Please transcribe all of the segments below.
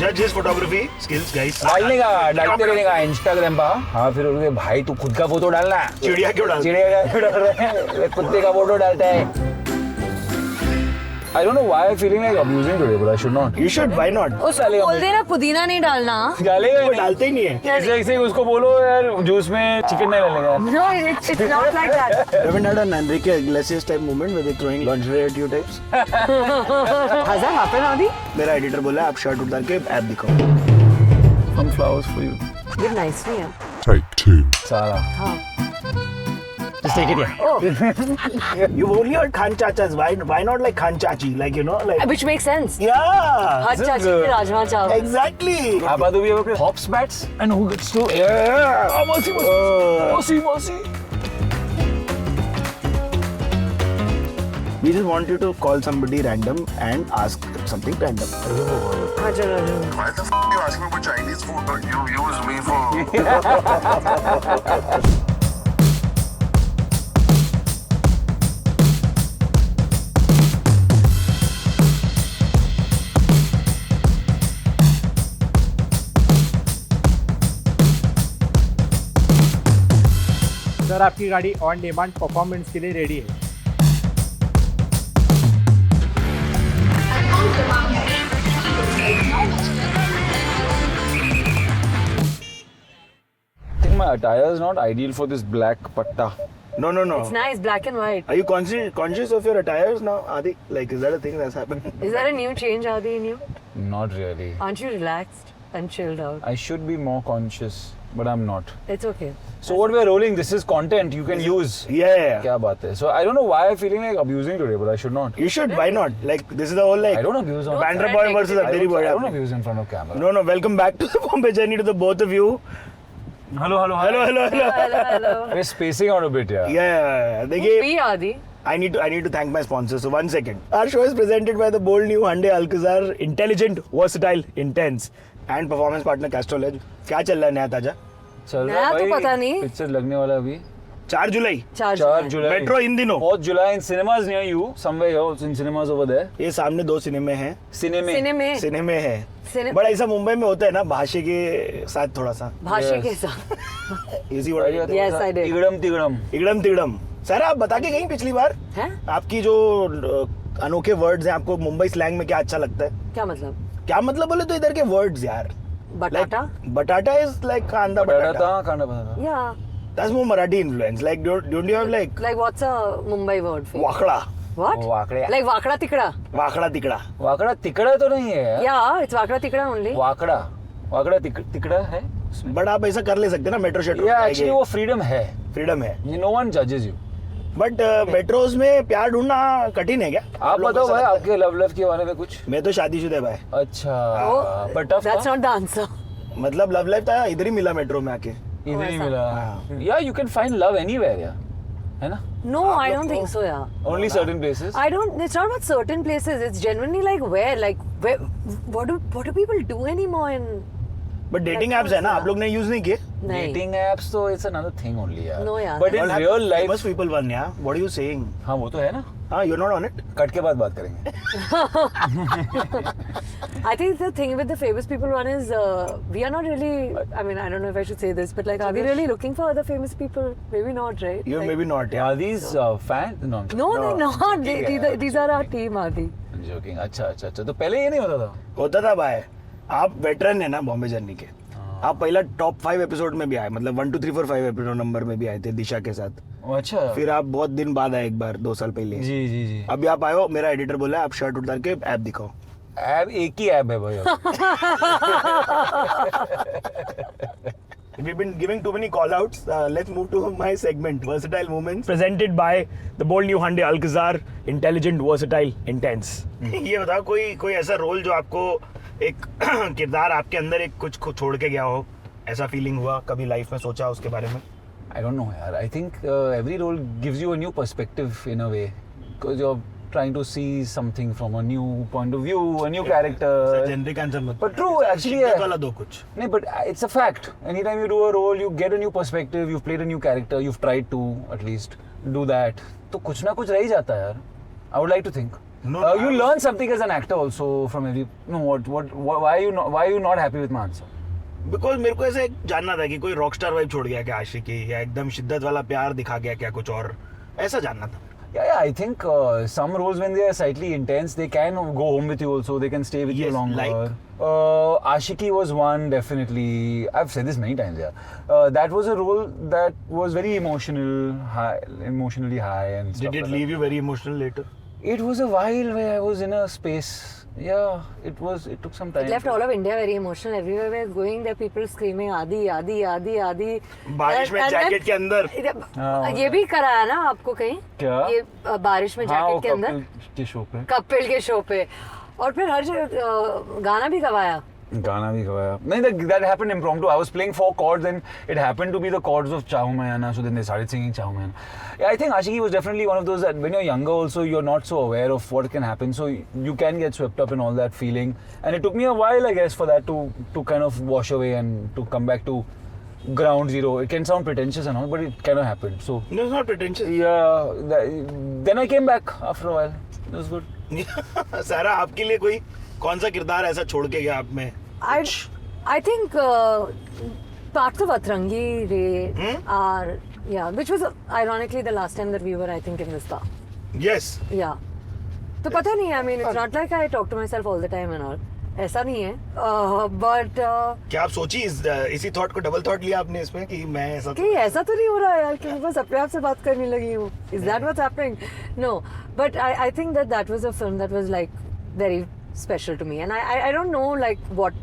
Judge his photography skills, guys. डालते रहने का इंस्टाग्राम पर। हाँ फिर उनके भाई तू खुद का फोटो डालना। चिड़िया क्यों डाल? चिड़िया क्यों डाल रहे हैं? कुत्ते का फोटो डालता है। I don't know why I'm feeling like abusing today, but I should not. You should. Why not? उसको बोल देना पुदीना नहीं डालना। डालेगा वो डालते ही नहीं है। ऐसे उसको बोलो यार जूस में चिकन नहीं डालेगा। No, it's not like that. Haven't had an Enrique Iglesias type moment where they're throwing lingerie at you types? Has that happened, Adi? मेरा एडिटर बोला आप शर्ट उतार के ऐप दिखाओ। Some flowers for you. Give nicely, yeah. Take 2. सारा। हाँ. Just take it here. Oh, You only heard Khan Chachas. Why not like Khan Chachi? Like, you know, like. which makes sense. Yeah. Hot chachi पे राजमा चावल. Exactly. Abba, do we ever play hops bats? And who gets to? Yeah. Oh, mercy. We just want you to call somebody random and ask something random. हाँ चलो चलो. Why the f*** you asking me for Chinese food, but you use me for... sir आपकी गाड़ी on demand performance के लिए ready है। I think my attire is not ideal for this black patta. No. It's nice, black and white. Are you conscious of your attires now, Adi? Like, is that a thing that's happened? Is that a new change, Adi, in you? Not really. Aren't you relaxed and chilled out? I should be more conscious, but I'm not. It's okay. So what we're rolling, this is content you can use. Yeah. क्या बात है? So I don't know why I'm feeling like abusing today, but I should not. You should. Why not? Like, this is the whole like. I don't abuse on Bandra boy versus I Andheri boy. don't abuse in front of camera. No. Welcome back to the Bombay journey to the both of you. Hello. Hello. We're spacing out a bit, yeah. Yeah. देखिए, Be Adi. I need to thank my sponsor. So 1 second. Our show is presented by the bold new Hyundai Alcazar, intelligent, versatile, intense, and performance partner Castrol Edge. क्या चल रहा है नया ताजा? चल नया तो पता नहीं. पिक्चर लगने वाला अभी 4 जुलाई. 4 July. मेट्रो इन दिनों. 4th July in cinemas near you, somewhere else in cinemas over there. ये सामने 2 सिनेमे हैं. सिनेमे है. बट ऐसा मुंबई में होता है ना भाषे के साथ थोड़ा सा. भाषे के साथ. Easy word. Yes, I did. इगड़म तिगड़म. सर आप बता के गई पिछली बार. हैं? आपकी जो अनोखे वर्ड्स हैं आपको मुंबई स्लैंग में क्या अच्छा लगता है? क्या मतलब? क्या मतलब बोले तो इधर के वर्ड्स यार. बटाटा? Batatta is like कांदा बटाटा. कांदा बटाटा. Yeah. That's more Marathi influence. Like don't you have like Like what's a Mumbai word for? वाकड़ा. What? Wakde. Like वाकड़ा तिकड़ा? वाकड़ा तिकड़ा. वाकड़ा तिकड़ा तो नहीं है. Yeah, it's वाकड़ा तिकड़ा only. वाकड़ा तिकड़ा है. बट आप ऐसा कर ले सकते ना मेट्रो शेट्रो. Yeah, actually वो freedom है. फ्रीडम है. No one judges you. But metros में प्यार ढूंढना कठिन है क्या? आप बताओ भाई आपके लव लाइफ के बारे में कुछ. मैं तो शादीशुदा भाई. अच्छा. Oh, but tough that's not the answer. मतलब लव लाइफ था इधर ही मिला मेट्रो में आके. इधर ही मिला. Yeah, you can find love anywhere, yeah. है ना? No, I don't think so, yeah. Only certain places. It's not about certain places. It's genuinely like where, what do people do anymore in... but dating apps है ना आप लोग ने use नहीं किए? नहीं. Dating apps तो it's another thing only, यार. No, यार. But in real life. Famous people one, yeah. What are you saying? हाँ वो तो है ना. हाँ, you're not on it. Cut के बाद बात करेंगे. I think the thing with the famous people one is we are not really, I mean, I don't know if I should say this, but like, are we really looking for other famous people? Maybe not, right? You're Like, maybe not, yeah. Are these fans? No. No, they're not. These are our team, Adi. I'm joking. अच्छा. तो पहले ये नहीं होता था. होता था भाई. आप वेटरन है ना बॉम्बे जर्नी के. आप पहला टॉप 5 एपिसोड में भी आए, मतलब 1 2 3 4 5 एपिसोड नंबर में भी आए थे दिशा के साथ. अच्छा. फिर आप बहुत दिन बाद आए एक बार 2 साल पहले. जी. अभी आप आए हो, मेरा एडिटर बोला आप शर्ट उतार के ऐप दिखाओ. ऐप एक ही ऐप है भाई. We've been giving too many call outs. Let's move to my segment, Versatile Moments, presented by the bold new Hyundai Alcazar, intelligent, versatile, intense. ये बताओ कोई ऐसा रोल जो आपको एक किरदार आपके अंदर एक कुछ छोड़ के गया हो, ऐसा फीलिंग हुआ कभी लाइफ में, सोचा उसके बारे में? I don't know, यार. I think every role gives you a new perspective in a way, because you're trying to see something from a new point of view, a new character. Generic answer मत. But true, actually. वाला दो कुछ. नहीं, but it's a fact. Anytime you do a role, you get a new perspective. You've played a new character. You've tried to at least do that. तो कुछ ना कुछ रह ही जाता है यार. I would like to think. No, You learn something as an actor also from every. No, why are you not happy with my answer? Because मेरे को ऐसा एक जानना था कि कोई रॉकस्टार वाइब छोड़ गया क्या आशिकी, या एकदम शिद्दत वाला प्यार दिखा गया क्या, कुछ और ऐसा जानना था. Yeah, I think some roles when they are slightly intense, they can go home with you also. They can stay with you Yes, longer. like? Ashiki was one, definitely. I've said this many times, yeah. That was a role that was very emotionally high and stuff. Did it like leave you very emotional later? that. It was a while where I was in a space. Yeah, it took some time. It left all of India very emotional. Everywhere we were going, there people screaming आदि आदि आदि आदि. बारिश में jacket के अंदर. ये भी कराया ना आपको कहीं? क्या? ये बारिश में हाँ, जैकेट के अंदर? के शो पे. कपिल के शो पे. और फिर हर जगह गाना भी गवाया. गाना भी गवाया. नहीं, that happened impromptu. I was playing 4 chords and it happened to be the chords of Chahu Mayana, so then they started singing Chahu Mayana. Yeah, I think Ashiki was definitely one of those that when you're younger also you're not so aware of what can happen, so you can get swept up in all that feeling. And it took me a while, I guess, for that to kind of wash away and to come back to ground zero. It can sound pretentious and all, but it kind of happened. So No, it's not pretentious. yeah, then I came back after a while. It was good. सारा आपके लिए कोई कौन सा किरदार ऐसा छोड़ के गया आप में? I think parts of Atrangi Ray are, yeah, which was ironically the last time that we were, I think, in Vista. Yes. Yeah. तो पता नहीं, I mean, it's not like I talk to myself all the time and all. ऐसा नहीं है. But क्या आप सोची इसी thought को डबल थॉट लिया आपने इसमें कि मैं ऐसा कि ऐसा तो नहीं हो रहा यार कि मैं बस अपने आप से बात करने लगी हूँ. Is that what's happening? No. But I think that was a film that was like very special to me, and I don't know like what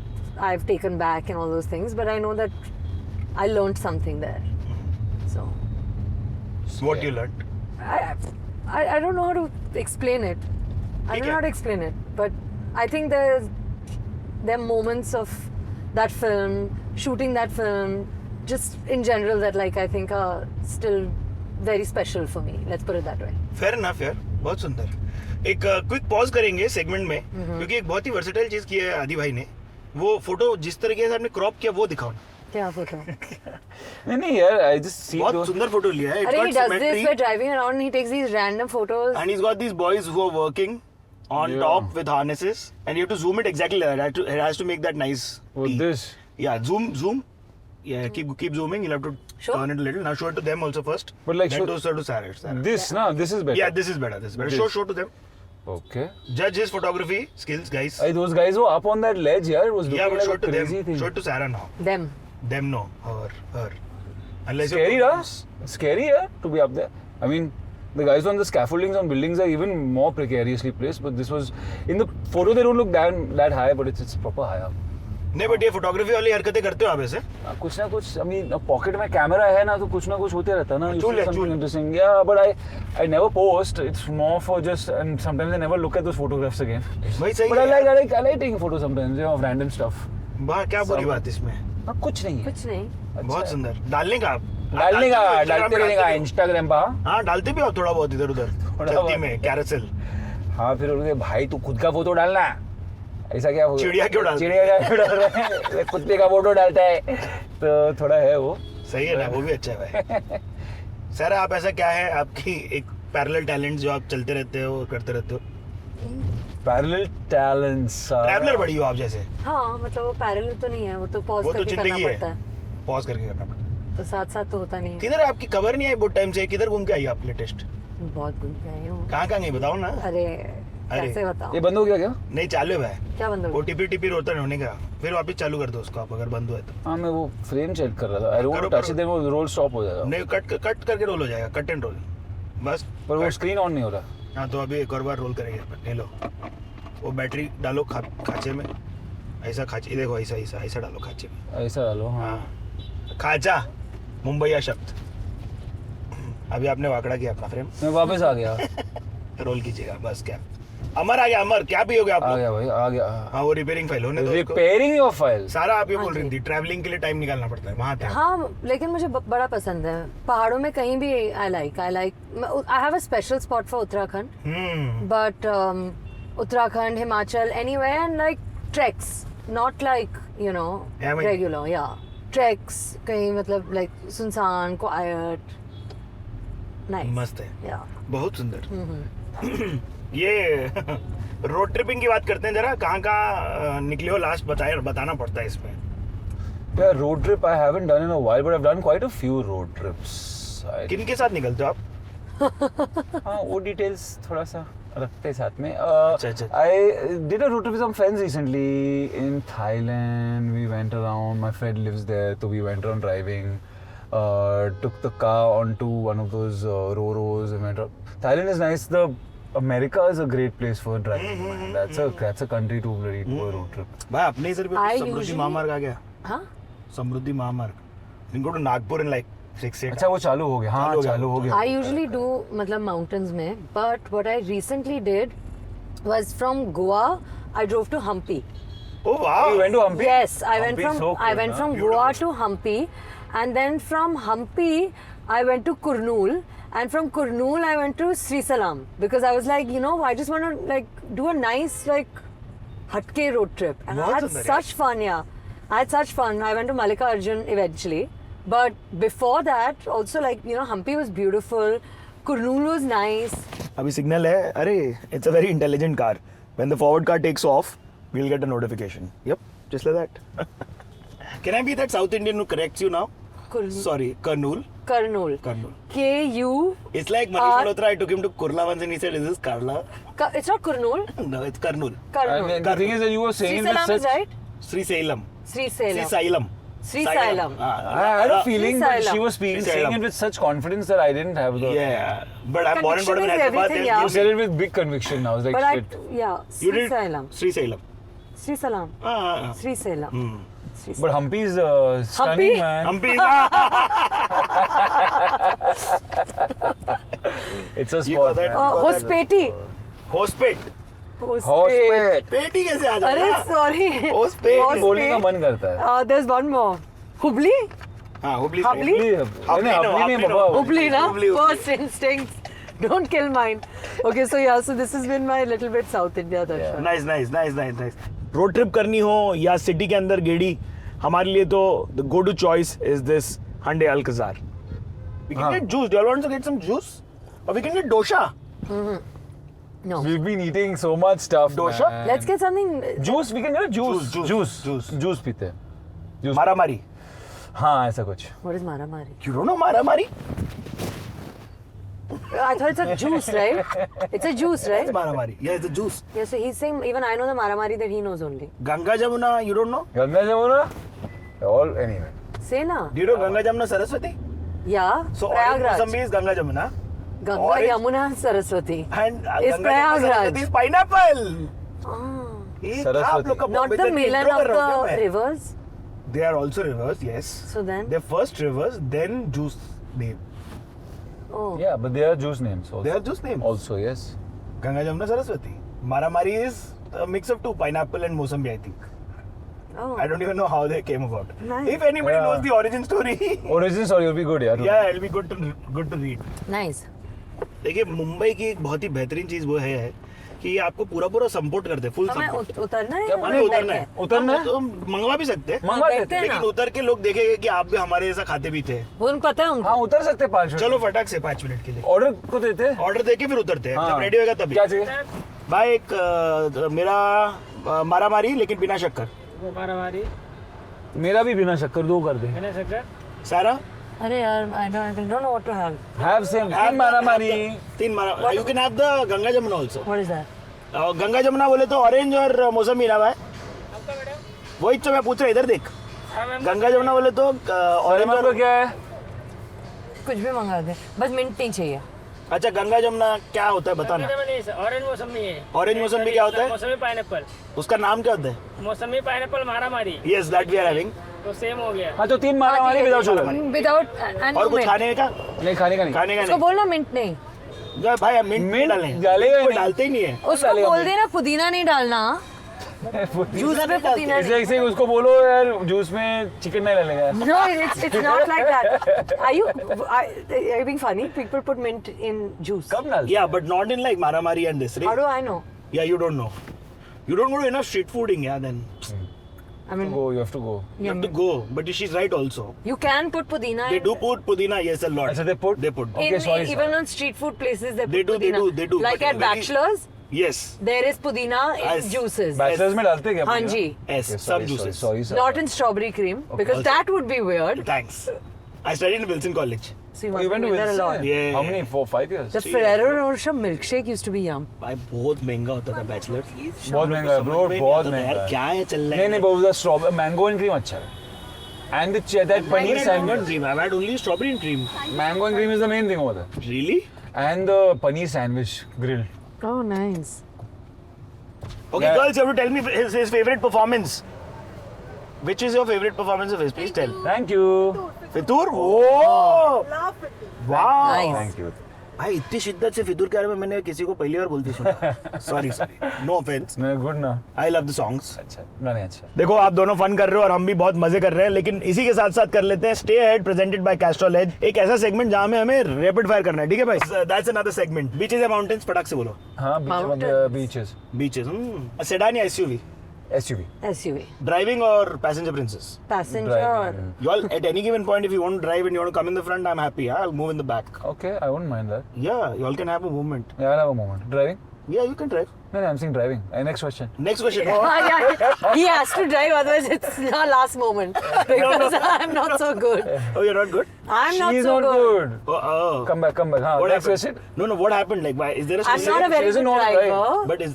I've taken back and all those things, but I know that I learned something there. So what you learned? I don't know how to explain it. I don't know how to explain it, but I think there are moments of that film, shooting that film, just in general that like I think are still very special for me. Let's put it that way. Fair enough यार, बहुत सुंदर. एक quick pause करेंगे segment में, क्योंकि एक बहुत ही versatile चीज की है आदि भाई ने. वो फोटो जिस तरीके से आपने क्रॉप किया वो दिखाओ. क्या फोटो? नहीं यार, I just see बहुत those. सुंदर फोटो लिया है. It's अरे got he does symmetry. this, we're driving around and he takes these random photos. And he's got these boys who are working on Yeah. top with harnesses, and you have to zoom it exactly like that. It has to make that nice. With T. this. Yeah, zoom. Yeah, keep zooming. You'll have to Sure. turn it a little. Now show it to them also first. But like then show- to Sarah. This, no, this is better. Yeah, this is better. This is better. This. Show to them. Okay. Judge his photography skills, guys. Those guys were up on that ledge, yeah. It was looking Yeah, but show like it a to crazy them. thing. Show it to Sarah now. Them. Them no. Her. Unless Scary, you're huh? Scary, yeah, to be up there. I mean, the guys on the scaffoldings on buildings are even more precariously placed. But this was in the photo. They don't look that high, but it's proper high up. नहीं, but ये photography वाली हरकतें करते हो आप ऐसे? कुछ ना कुछ, I mean, पॉकेट में कैमरा है ना, तो कुछ ना कुछ होते रहता है ना. चूल. Interesting. Yeah, but I never post. It's more for just, and sometimes I never look at those photographs again. भाई सही But I है. like taking photos sometimes, you know, of random stuff. वाह, क्या बुरी बात इसमें. हाँ, कुछ नहीं है. कुछ नहीं. बहुत सुंदर. डालने का आप. डालते रहेगा इंस्टाग्राम पर. हाँ, डालते भी हो थोड़ा बहुत इधर उधर. थोड़ा चलती बहुत. में कैरोसेल. हाँ, फिर बोलते भाई तू खुद का फोटो डालना. ऐसा क्या? चिड़िया क्यों डालते? चिड़िया क्यों डाल रहे हैं? कुत्ते का फोटो डालता है, तो थोड़ा है वो. सही है ना, वो भी अच्छा है भाई. सर, आप ऐसा क्या है आपकी एक पैरेलल टैलेंट जो आप चलते रहते हो, करते रहते हो? Parallel talents. ट्रैवलर बड़ी हो आप जैसे. हाँ, मतलब वो पैरेलल तो नहीं है, वो तो पॉज वो तो करके करना जिंदगी पड़ता है. है. पॉज करके करना पड़ता है. तो साथ साथ तो होता नहीं है. किधर आपकी खबर नहीं आई बहुत टाइम से? किधर घूम के आई आप लेटेस्ट? बहुत घूम के आई हूँ. कहाँ गई बताओ ना. अरे अरे. कैसे बताओ? ये बंद हो गया क्या? नहीं, चालू है भाई. क्या बंद हो वो गया? टिपी रोता नहीं होने का. फिर वापस चालू कर दो उसको आप, अगर बंद हुआ है तो. हाँ, मैं वो फ्रेम चेक कर रहा था. आई डोंट करो, टच करो. इट, देन वो रोल स्टॉप हो जाएगा. नहीं, कट करके रोल हो जाएगा. कट एंड रोल बस. पर वो कट. स्क्रीन ऑन नहीं हो रहा. हाँ, तो अभी एक और बार रोल करेंगे अपन. ले लो वो बैटरी डालो खांचे में. ऐसा खांचे, देखो ऐसा डालो खांचे में. ऐसा डालो. हाँ, हाँ, खांचा मुंबई शब्द. अभी आपने वाकड़ा किया अपना फ्रेम. मैं वापस आ गया. रोल कीजिएगा बस. क्या अमर आ गया? अमर क्या पियोगे आप आ लोग? गया भाई, आ गया. हाँ, वो रिपेयरिंग फाइल होने दो उसको. Repairing your file. सारा आप ये हाँ बोल रही जी. थी ट्रैवलिंग के लिए टाइम निकालना पड़ता है वहाँ पे. हाँ, लेकिन मुझे बड़ा पसंद है. पहाड़ों में कहीं भी I like I have a special spot for Uttarakhand. But Uttarakhand, Himachal, anywhere, and like treks, not like, you know, Yeah, I mean- regular. Yeah, treks कहीं मतलब like सुनसान, quiet, nice. मस्त है. Yeah. बहुत सुंदर. ये रोड ट्रिपिंग की बात करते हैं जरा, कहाँ निकले हो लास्ट, बताना पड़ता है इसमें. Yeah, road trip I haven't done in a while, but I've done quite a few road trips. किन के साथ निकलते हो आप? हाँ, वो details थोड़ा सा रखते हैं साथ में. अच्छा. I did a road trip with some friends recently in Thailand. We went around. My friend lives there, so we went around driving. Took the car onto one of those Roros and went around. Thailand is nice. America is a great place for driving. Man. That's a country to really do a road trip. भाई अपने ही sir पे I Samriddhi usually- महामार्ग आ गया. हाँ? समृद्धि महामार्ग. You can go to Nagpur in like 6-8 अच्छा वो चालू हो गया. हाँ चालू हो गया. I usually do मतलब mountains में, but what I recently did was from Goa, I drove to Hampi. Oh wow. You went to Hampi? Yes, I went Hampi is from so I cool, went huh? from Goa to Hampi, and then from Hampi I went to Kurnool, and from Kurnool I went to Srisalam because I was like, you know, I just want to like do a nice like hatke road trip, and I बहुत had सुंदर such fun. Yeah, I had such fun. I went to Mallikarjun eventually, but before that also like you know Hampi was beautiful, Kurnool was nice. अभी signal है. अरे it's a very intelligent car. When the forward car takes off, we'll get a notification. Yep, just like that. Can I be that South Indian who corrects you now? Kurnool. Sorry, Kurnool. Kurnool. Kurnool. K-U. It's like Manish Malhotra. I took him to Kurla once and he said, "Is this Karla?" It's not Kurnool. No, it's Kurnool. And Kurnool. the thing is that you were saying it with Srisalam is such. right. Sri Salem. Sri Salem. Salem. Sri Salem. I had a feeling that she was Sri saying Salem. it with such confidence that I didn't have the. Yeah, but I'm born and brought up in Conviction is Hyderabad. everything, they'll yeah. You give said me- it with big conviction. I was like, But I, shit. yeah, You Sri did Salem. Sri Salem. Sri Salam. Sri Salem. Hmm. Sri But Salem. Hampi is stunning, Hampi? man. Hampi. It's a ये spot. पता है- man. Hospeti. Hospet. Hospet. पेटी कैसे आ जाता अरे है? sorry. Hospet. बोलने का मन करता है. There's one more. Hubli? हाँ, हुबली. Hubli? नहीं, Hubli नहीं बाबा. Hubli, na? Hubli. First instinct. Don't kill mine. Okay, so yeah, so this has been my little bit South India darshan. Nice. Road trip करनी हो या सिटी के अंदर गेड़ी, हमारे लिए तो the go to choice is this Hyundai Alcazar. We can get juice. Do you want to get some juice? Or we can get dosha. No. We've been eating so much stuff. Dosha? man. Let's get something. Juice. We can get a juice. Juice. Juice पीते हैं. Juice. Maramari. हाँ ऐसा कुछ. What is Maramari? You don't know Maramari? I thought it's a juice, right? It's a juice, right? It's Maramari. Yeah, it's a juice. Yeah, so he's saying even I know the Maramari that he knows only. Ganga Jamuna, you don't know? Ganga Jamuna. All anyway. Say na. Do you know Ganga Jamuna Saraswati? Yeah. So orange Prayagraj. Mosambi is Ganga Jamuna. Ganga, orange- Yamuna, Saraswati. And Is Ganga Jamuna Prayagraj. Saraswati is pineapple. Ah. ये Saraswati. आप लोग का Not Bombay the तक milan intro of कर रहा हूँ क्या the मैं? rivers. They are also rivers, yes. So then? They're first rivers, then juice name. Oh. Yeah, but they are juice names also. They are juice names. Also yes. Ganga Jamuna Saraswati. Maramari is a mix of two, pineapple and Mosambi, I think. Oh. I don't even know how they came about. Nice. If anybody Yeah. knows the origin story, Origin story will be good यार. yeah, it'll be good to read. Nice. देखिए मुंबई की एक बहुत ही बेहतरीन चीज वो है कि ये आपको पूरा सपोर्ट करते हैं, फुल हमें सपोर्ट. उतरना है? क्या या हमें उतरना है. उतरना है? तो हम मंगवा भी सकते हैं, मंगवा देखते देते हैं हैं. लेकिन ना. उतर के लोग देखेंगे कि आप भी हमारे जैसा खाते पीते हैं. वो उनको पता है उनको. हाँ उतर सकते हैं 5 मिनट. चलो फटाक से 5 मिनट के लिए ऑर्डर को देते हैं. ऑर्डर देके फिर उतरते हैं. हाँ. जब रेडी होगा तभी. क्या चाहिए? भाई एक मेरा मारामारी लेकिन बिना शक्कर. मारामारी मेरा भी बिना शक्कर 2 कर दे. मैंने शक्कर सारा अरे यार I don't know what to have. Have same. 3 मारामारी. 3 मारा. You can have the Ganga Jamuna also. What is that? Ganga Jamuna बोले तो ऑरेंज और मौसमी ना भाई. आपका मैडम वही तो मैं पूछ रहा इधर देख. हाँ मैम गंगा जमुना बोले तो ऑरेंज ऑरेंज और क्या है? कुछ भी मंगा दे. बस मिंट नहीं चाहिए. अच्छा गंगा जमुना क्या होता है बताना. ऑरेंज मौसमी है ऑरेंज मौसमी क्या होता है? मौसमी पाइनएप्पल उसका नाम क्या होता है? मौसमी पाइनएप्पल मारामारी yes that we are having. तो सेम हो गया हाँ तो 3 मारामारी विदाउट शुगर. Without and और no कुछ mint. खाने का? नहीं खाने का नहीं. खाने का उसको नहीं. बोलना मिंट नहीं. या भाई हम मिंट मिंट डालें. डालेगा कोई नहीं. डालते ही नहीं है. उसको डालेगा बोल मिंट. देना पुदीना नहीं डालना. जूस में पुदीना ऐसे नहीं. ऐसे उसको बोलो यार जूस में चिकन नहीं डालेगा. No, it's not like that. Are you being funny? People put mint in juice. कब डाल? Yeah, but not in like Maramari and this, How right? do I know? Yeah, you don't know. You don't go to enough street fooding, yeah. Then I mean, Go, you have to go. you have to go. But she's right also. you can put pudina. They in- do put pudina, yes, a lot. अच्छा, they put? They put. Okay, in sorry, even on street food places they They put do, they pudina. do, they do, Like but at very- Bachelors, Yes. There is pudina in Yes. juices. Bachelors में डालते क्या? हाँ पुदीना? जी. Yes. Okay, Some sorry, juices. Sorry, sorry. Not in strawberry cream because that would be weird. Thanks. I studied in Wilson College. So you Oh, must you went have to been there a lot. Wilson? Yeah. How many? 4-5 years? The Ferrero Rocher milkshake used to be yum. भाई बहुत महंगा होता था bachelor बहुत महंगा है bro, बहुत महंगा यार है। क्या है चल रहा है नहीं नहीं, बहुत ज़्यादा स्ट्रॉबेरी मैंगो एंड क्रीम अच्छा है। And that paneer sandwich. dream I've had only strawberry and cream Mango and cream is the main thing over there. really And the paneer sandwich grill. Oh, nice. okay Yeah. girls you have to tell me his favorite performance which is your favorite performance of his please tell Thank you. Fitoor oh wow Nice. Thank you. भाई इतनी शिद्दत से फितूर के बारे में मैंने किसी को पहली बार बोलते सुना सॉरी नो ऑफेंस मैं गुड ना। आई लव द सॉन्ग्स अच्छा नहीं अच्छा। देखो आप दोनों फन कर रहे हो और हम भी बहुत मजे कर रहे हैं लेकिन इसी के साथ साथ कर लेते हैं stay ahead presented by Castrol Edge एक ऐसा सेगमेंट जहां में हमें रैपिड फायर करना है ठीक है भाई दैट्स अनदर सेगमेंट बीचेस या माउंटेन्स फटाक से बोलो हाँ Mountains. बीचेस बीचेस सेडान या एसयूवी SUV. SUV. ड्राइविंग और passenger princess Passenger. Driving. you all at any given point if you want to drive and you want to come in the front I'm happy I'll move in the back Okay, I wouldn't mind that. yeah you all can have a movement Yeah, I'll have a moment. Driving? yeah you can drive No, I'm saying driving. Next question. next question Yeah, he has to drive, otherwise it's our last moment. Because I'm not so good. oh you're not good I'm not She's so not good. oh Come back. Huh, what next happened question. no what happened like why is there a I'm story not a very She doesn't good know how to driver. but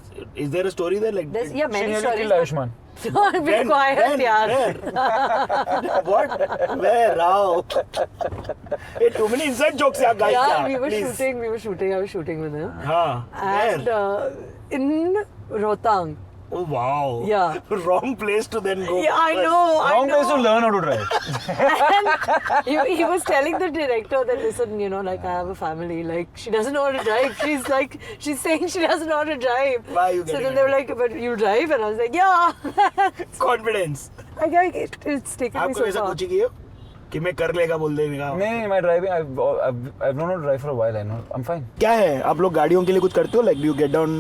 is there a story there like There's She many nearly stories. killed Ayushman. Don't be When? quiet, When? yaar. Where? What? Where? How? Hey, too many inside jokes, yeah, guys. Yeah, yeah, we were please. shooting. I was shooting with him. हाँ. And Where? in Rohtang. Oh wow. Yeah. Wrong place to then go. Yeah, I know. Wrong place to learn how to drive. And he was telling the director that, listen, you know, like I have a family, like she doesn't know how to drive. She's saying she doesn't know how to drive. Why are you So getting then they were like, but you drive? And I was like, yeah. Confidence. It's taken me आपको so ऐसा far. कुछ ही किया कि मैं कर लेगा बोल देगा नहीं, my driving. I've known how to drive for a while. I know. I'm fine. क्या है आप लोग गाड़ियों के लिए कुछ करते हो like do you get down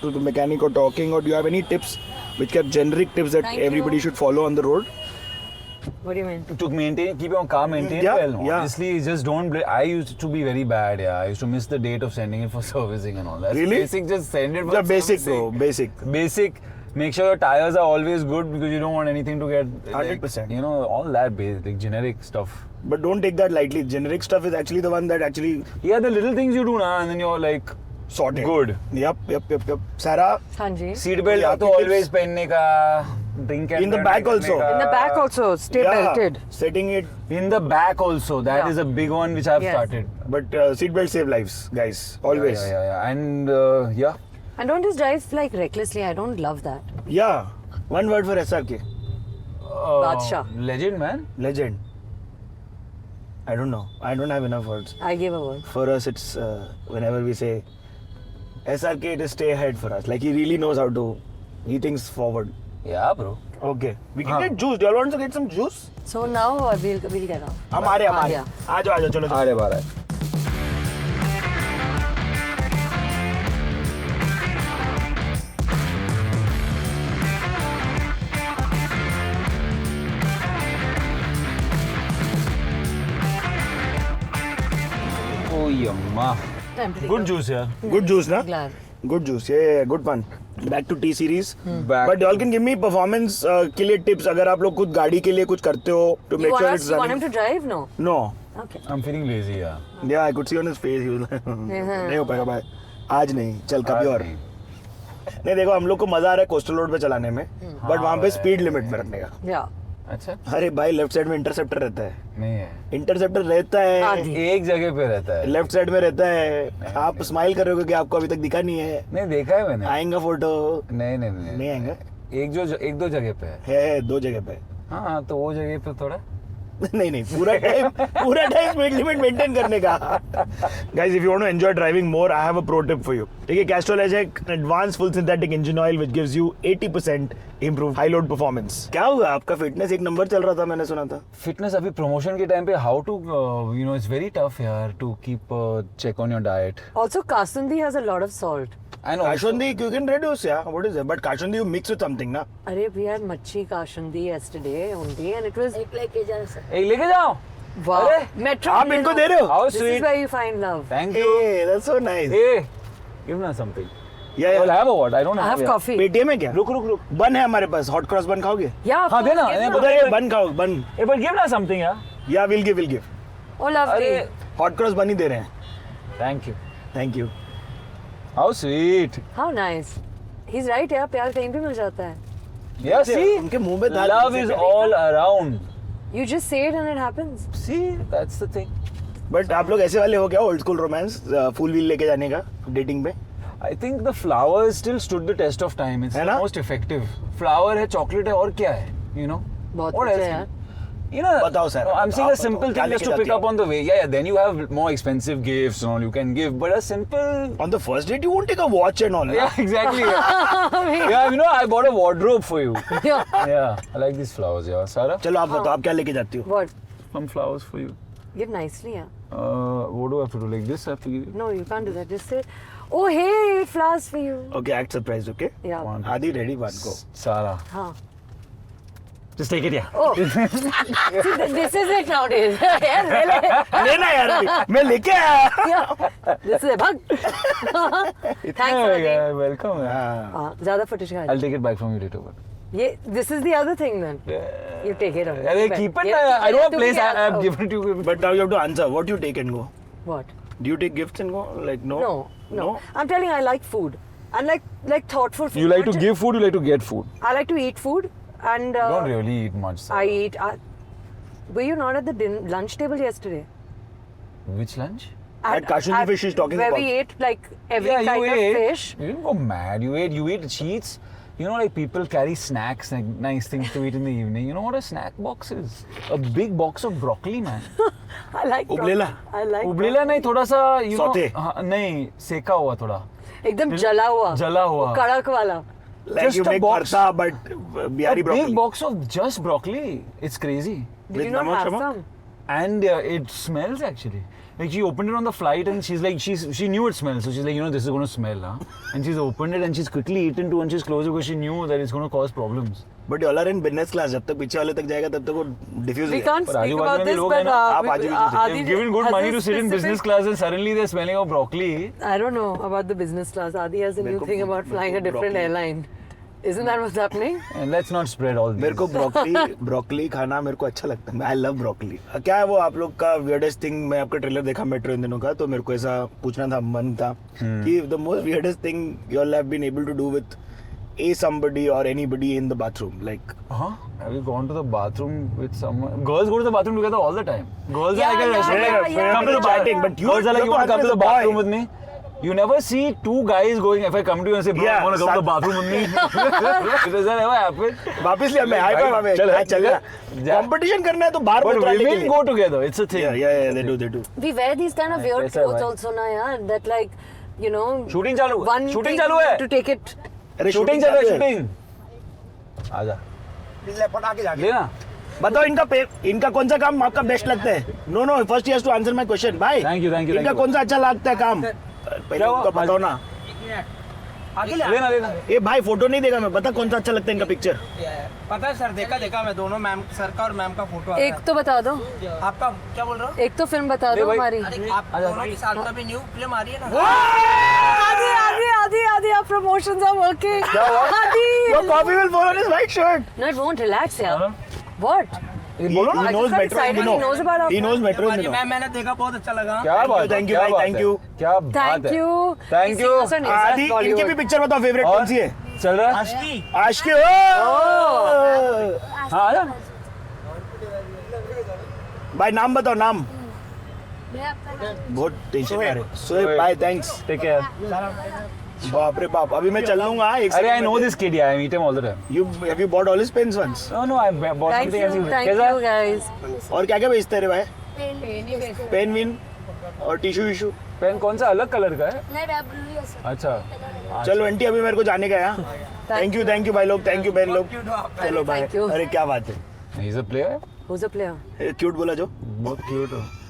to the mechanic or talking or do you have any tips which are generic tips that Thank you. everybody should follow on the road What do you mean? To maintain, keep your car maintained Yeah, well. yeah. Honestly, just don't. I used to be very bad. Yeah, I used to miss the date of sending it for servicing and all that. Really? Basic, just send it for yeah, basic servicing. bro basic Basic. Make sure your tires are always good because you don't want anything to get. 100%. You know, all that basic, like generic stuff. but don't take that lightly generic stuff is actually the one that actually Yeah, the little things you do now, and then you're like sorted good. yep Sarah Sanji. Seat belt Yeah, तो tips. always पहनने का. Drink and In the burn back करने also. का. In the back also, stay belted. setting it In the back also. That Yeah. is a big one which I've Yes. started. but seatbelt save lives guys always Yeah. And yeah. And don't just drive like recklessly. I don't love that. Yeah. One word for SRK Badshah. Legend, man. legend I don't know I don't have enough words I gave a word. for us it's whenever we say SRK it is stay ahead for us like he really knows how to he thinks forward Yeah, bro. okay we can हाँ. get juice do you all want to get some juice So now we'll get off. हम आ रहे हैं हाँ, आ जाओ चलो अरे बारह. Oh yamma. I'm pretty Good juice, yeah. good juice na Glad. good juice yeah good fun back to T series Back. but you all can give me performance के लिए tips अगर आप लोग खुद गाड़ी के लिए कुछ करते हो to You make want sure us? it's You want him running to drive? No. no Okay. I'm feeling lazy, yeah. yeah I could see on his face he was like नहीं हो पाएगा भाई आज नहीं चल कभी और नहीं देखो हम लोग को मजा आ रहा है कोस्टल रोड पे चलाने में बट वहाँ पे स्पीड लिमिट में रखने का Yeah. अच्छा अरे भाई लेफ्ट साइड में इंटरसेप्टर रहता है नहीं है. इंटरसेप्टर रहता है आधी. एक जगह पे रहता है. लेफ्ट साइड में रहता है आप स्माइल कर रहे हो कि आपको अभी तक दिखा नहीं है नहीं देखा है मैंने. आएगा फोटो नहीं आएगा एक दो जगह पे है. है दो जगह पे हाँ तो वो जगह पे थोड़ा. नहीं पूरा टाइम स्पीड लिमिट मेंटेन करने का guys if you want to enjoy driving more I have a pro tip for you ठीक है कैस्ट्रॉल एज एक advance full synthetic engine oil which gives you 80% improve high load performance क्या हुआ आपका fitness एक number चल रहा था मैंने सुना था फिटनेस अभी प्रमोशन के टाइम पे how to you know it's very tough यार to keep check on your diet. Also, Kasundi has a lot of salt. I know. Kashundi you can reduce yeah what is it but Kashundi you mix with something na Arey, we had Machi Kasundi yesterday only, and it was एक लेके जाओ. wow. अरे, Metro. आप इनको दे रहे हो how This is sweet. where you find love. Thank you. hey that's so nice Hey, give me something. Yeah, Well, I yeah. have a what? I don't I have. have coffee. Paytm है क्या? रुक. बन है हमारे पास. Hot cross बन खाओगे? Yeah. of हाँ, course, देना. give नहीं, me. उधर ये बन खाओ बन. Hey, but give us something, yeah. Yeah, we'll give. Oh, lovely. अरे, हॉट क्रॉस बन ही दे रहे हैं. thank you. Thank you. How sweet. How nice. He's right, यार प्यार कहीं भी मिल जाता है. Yeah, see. उनके मुंह में दाल. Love is all around. You just say it and it happens. See, that's the thing. But आप लोग ऐसे वाले हो क्या? Old school romance full wheel लेके जाने का डेटिंग पे? I think the flowers still stood the test of time. It's है the ना? most effective. Flower है, chocolate है, और क्या है? You know? बहुत What कुछ else? है यार. You know, बताओ sir. I'm saying आप a simple बताओ, क्या thing just लेके to pick जाती up हो? on the way. Yeah, then you have more expensive gifts and all you can give, but a simple. On the first date, you won't take a watch and all. na? Yeah, exactly. Yeah, you know, I bought a wardrobe for you. Yeah. Yeah, I like these flowers. Yeah, Sarah, चलो आप बताओ आप क्या लेके जाती हो? What? some flowers for you. Give nicely, yeah. What do I have to do? Like this? I have to give you? No, you can't do that. Just say, oh hey, flowers for you. Okay, act surprised, okay? Yeah. One. आदि ready बात को. Sarah. हाँ. Just take it, yeah. Oh. See, this is it nowadays. Yeah, really. लेना यार अभी. मैं लेके आया. Yeah. This is a bug. Thanks for the Yeah, welcome. Yeah. हाँ. हाँ, ज़्यादा footage का. I'll take it back from you later. But. This is the other thing then. You take it away. Arey, keep it. Yeah, I don't have तुम place. क्या- I have oh. given it to you. But now you have to answer. What do you take and go? What? Do you take gifts and go? Like no. No. I'm telling you, I like food. I like thoughtful food. You like to Not give food, you like to get food. just- I like to eat food, and You don't really eat much. Sir. I eat. Were you not at the lunch table yesterday? Which lunch? At Kashmiri fish she's talking where about. we ate like every kind of fish. You didn't go mad. You ate sheets. You know, like people carry snacks, like nice things to eat in the evening. You know what a snack box is? A big box of broccoli, man. I like. Ublela? I like. उबलेला नहीं, थोड़ा सा you know. Saute? हाँ, नहीं, सेका हुआ थोड़ा. एकदम जला हुआ. जला हुआ. वो कड़क वाला. Like Just you a make box. parta, but bihari A broccoli. big box of just broccoli. It's crazy. Did With you not namak, have shamak? some? And it smells actually. Like she opened it on the flight and she's like, she knew it smells. So she's like, you know, this is going to smell, huh? And she's opened it and she's quickly eaten two and she's closed it because she knew that it's going to cause problems. But you all are in business class. जब तक पीछे वाले तक जाएगा तब तक वो diffuse We हो can't But speak आजू-बाजू about में भी this, लोग but हैं ना, आप आजू बाजू से Adi They've given good has money a to sit in specific- business class and suddenly they're smelling of broccoli. I don't know about the business class. Adi has a मेरे new को- thing about flying a मेरे को different broccoli- airline. Isn't that what's happening? And let's not spread all these. मेरे को broccoli खाना मेरे को अच्छा लगता है. I love broccoli. क्या है वो आप लोग का weirdest thing? मैं आपका ट्रेलर देखा मेट्रो इन दिनों का, तो मेरे को ऐसा पूछना था, मन था कि the most weirdest thing you all have been able to do with somebody or anybody in the bathroom, like. Huh? Have you gone to the bathroom with someone? Girls go to the bathroom together all the time. Girls Yeah, are like, yeah, come to the chatting, bathroom. but you- Girls are like, you you want to come to as the a boy. bathroom with me? You never see two guys going, if I come to you and say, bro, Yeah, you want to go to the sa- bathroom with me? Does that ever happen? वापस लिया मैं high five हमें चल, चल जा। Competition करना है तो बाहर But उतरा लेके women go together. It's a thing. yeah they do We wear these kind of weird ऐसा है clothes भाई. also na yaar, that like, you know, Shooting चालू है. one Shooting thing चालू है. to take it. अरे Shooting चालू है, shooting. आजा. लेना. बताओ इनका कौन सा काम आपका बेस्ट लगता है? नो फर्स्ट ही has to answer my question भाई. Thank you. इनका कौन सा अच्छा लगता है काम? पहले क्या हुआ? उनको बताओ ना. लेना. ये भाई फोटो नहीं देगा मैं, बता कौन सा अच्छा लगता है इनका पिक्चर. पता है सर, देखा मैं दोनों मैम सर का और मैम का फोटो एक तो बता दो. आपका क्या बोल रहे हो? एक तो फिल्म बता दो भाई. हमारी. आप दोनों की साल का भी न्यू फिल्म आ रही है ना? आदि our promotions are working. क्या हुआ? Adi. Your coffee will fall on his white shirt. No, it won't. Relax यार. What? He बोलो ना. I knows just got metro excited. in Dino. He knows about our He knows metro in हमारी Dino. Ma'am मैंने देखा, बहुत अच्छा लगा. क्या बात है? thank you, क्या भाई, बात thank है? you. क्या बात Thank है? you. Thank you. He's singing us on आदि Bollywood. इनकी भी पिक्चर बताओ फेवरेट और कौन सी है? चल रहा है? आशिकी आशिकी हो. हाँ आजा. भाई नाम बताओ नाम. बहुत टेंशन आ रहे. सोएब भाई थैंक्स. Take care. बाप रे बाप, अभी मैं चल लूंगा. एक अरे I second know में- this kid. Yeah, I meet him all the time. Have you bought all his pens once? No, I bought Thank something else. you. Thank कैसा? you guys. और क्या क्या बेचते हैं रे भाई? पेन विन और टिश्यू इशू. पेन कौन सा अलग कलर का है? अच्छा. चलो आंटी अभी मेरे को जाने का है. थैंक यू भाई लोग, थैंक यू बहन लोग. चलो बाय. Thank you. अरे क्या बात है, He's a player. Who's a player? Cute बोला जो. बहुत cute है.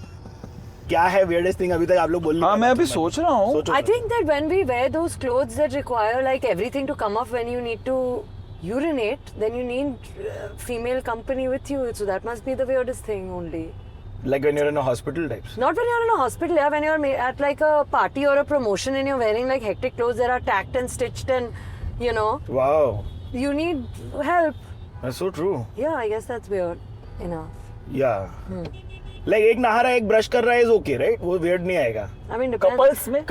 क्या है weirdest thing अभी तक आप लोग बोल नहीं हाँ पाए. मैं अभी सोच रहा हूँ. सोचो I think that when we wear those clothes that require like everything to come off when you need to urinate, then you need female company with you. So that must be the weirdest thing only. Like when you're in a hospital types. Not when you're in a hospital, yeah. When you're at like a party or a promotion and you're wearing like hectic clothes that are tacked and stitched and, you know, Wow, you need help. that's so true. Yeah, I guess that's weird. You know. Yeah. Like एक नहा रहा है एक brush कर रहा है is okay, right? वो weird नहीं आएगा. I mean, depends.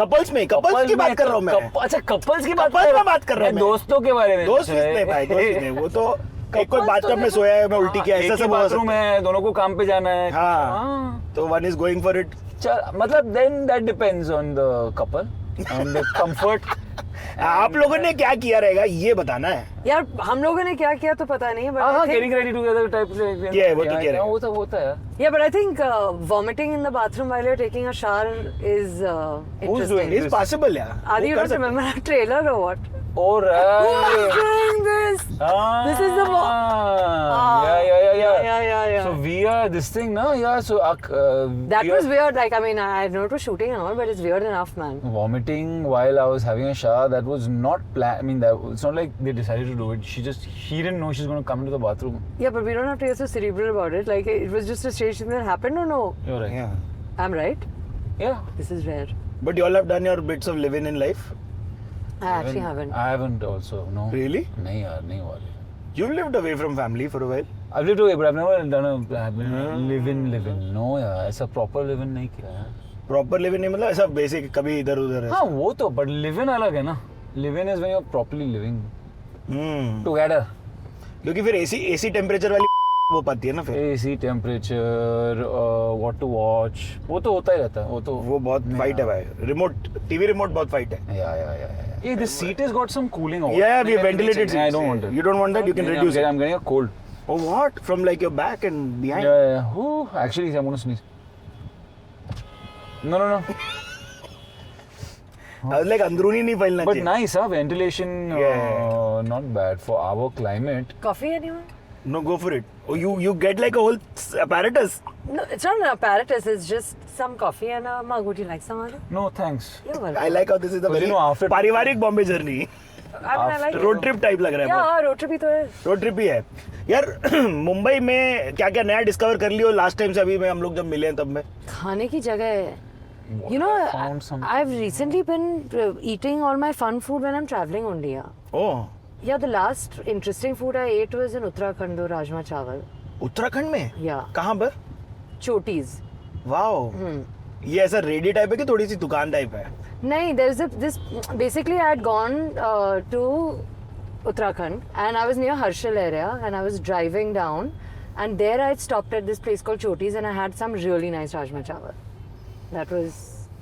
कपल्स में Couples की बात कर रहा हूँ मैं. अच्छा कपल्स की बात Couples में बात कर रहा हूँ मैं. दोस्तों के बारे में दोस्त नहीं भाई, दोस्त नहीं. वो तो एक कोई बाथटब में सोया है, मैं उल्टी किया, ऐसा सब हो बाथरूम सकता है. है, दोनों को काम पे जाना है. हाँ. तो one is going for it. मतलब then that depends on the couple and the comfort. आप लोगों ने क्या किया रहेगा ये बताना है. यार हम लोगों ने क्या किया तो पता नहीं है. But हाँ I think, getting ready together type से. Yeah, वो तो कह रहे हैं. वो तो होता है. yeah, but I think vomiting in the bathroom while you're taking a shower is Who's doing interesting. it? It's possible यार. Adi, you वो कर don't सकते remember a trailer or what? Oh Who's right. doing this? This is the Yeah. So we are this thing, no? Yeah. So That was weird. Like, I mean, I know it was shooting and all, but it's weird enough, man. vomiting while I was having a shower. That was not planned. I mean, it's not like they decided to do it. She didn't know she's going to come into the bathroom. Yeah, but we don't have to get so cerebral about it. Like, it was just a strange thing that happened or no? You're right. Yeah. I'm right. Yeah. This is rare. But you all have done your bits of living in life. I actually haven't. I haven't also. No. Really? नहीं यार नहीं हुआ. You lived away from family for a while. I've lived away, but I've never done a live-in. No यार, ऐसा proper live-in नहीं किया है. Proper living नहीं मतलब ऐसा basic कभी इधर उधर. हाँ वो तो, but live-in अलग है ना. Live-in is when you're properly living together. क्योंकि फिर AC टेम्परेचर वाली वो पाती है ना फिर. AC temperature, what to watch, वो तो होता ही रहता है. वो बहुत फाइट है भाई. TV remote बहुत फाइट है. Yeah. Hey, this seat has got some cooling over. Yeah, we ventilated seats. I don't want it. You don't want that? You can reduce it. I'm getting a cold. Oh what? From like your back and behind? Yeah. Ooh, actually, I'm going to sneeze. No. I was like अंदरूनी नहीं फैलना But चाहिए. nice, huh? Ventilation, not bad for our climate. Coffee, anyone? No, go for it. Oh, you get like a whole apparatus. No, it's not an apparatus. It's just some coffee and a mug. Would you like some other? No, thanks. You're welcome. I like how this is the But very you know, after- पारिवारिक Bombay journey. I mean, I like it. Road trip type लग रहा है. Yeah, road trip ही तो है. Road trip ही है. यार मुंबई में क्या क्या नया डिस्कवर कर लियो लास्ट टाइम से अभी में हम लोग जब मिले हैं तब में. खाने की जगह है. You know, found some- I've recently been eating all my fun food when I'm traveling only. Yeah. Oh, Yeah, the last interesting food I ate was in Uttarakhand, though, rajma chawal. Uttarakhand में? Yeah. कहाँ पर? Chotis. Wow. ये ऐसा ready type है कि थोड़ी सी दुकान type है? No, this. Basically, I had gone to Uttarakhand and I was near Harshal area and I was driving down and there I had stopped at this place called Chotis and I had some really nice rajma chawal. That was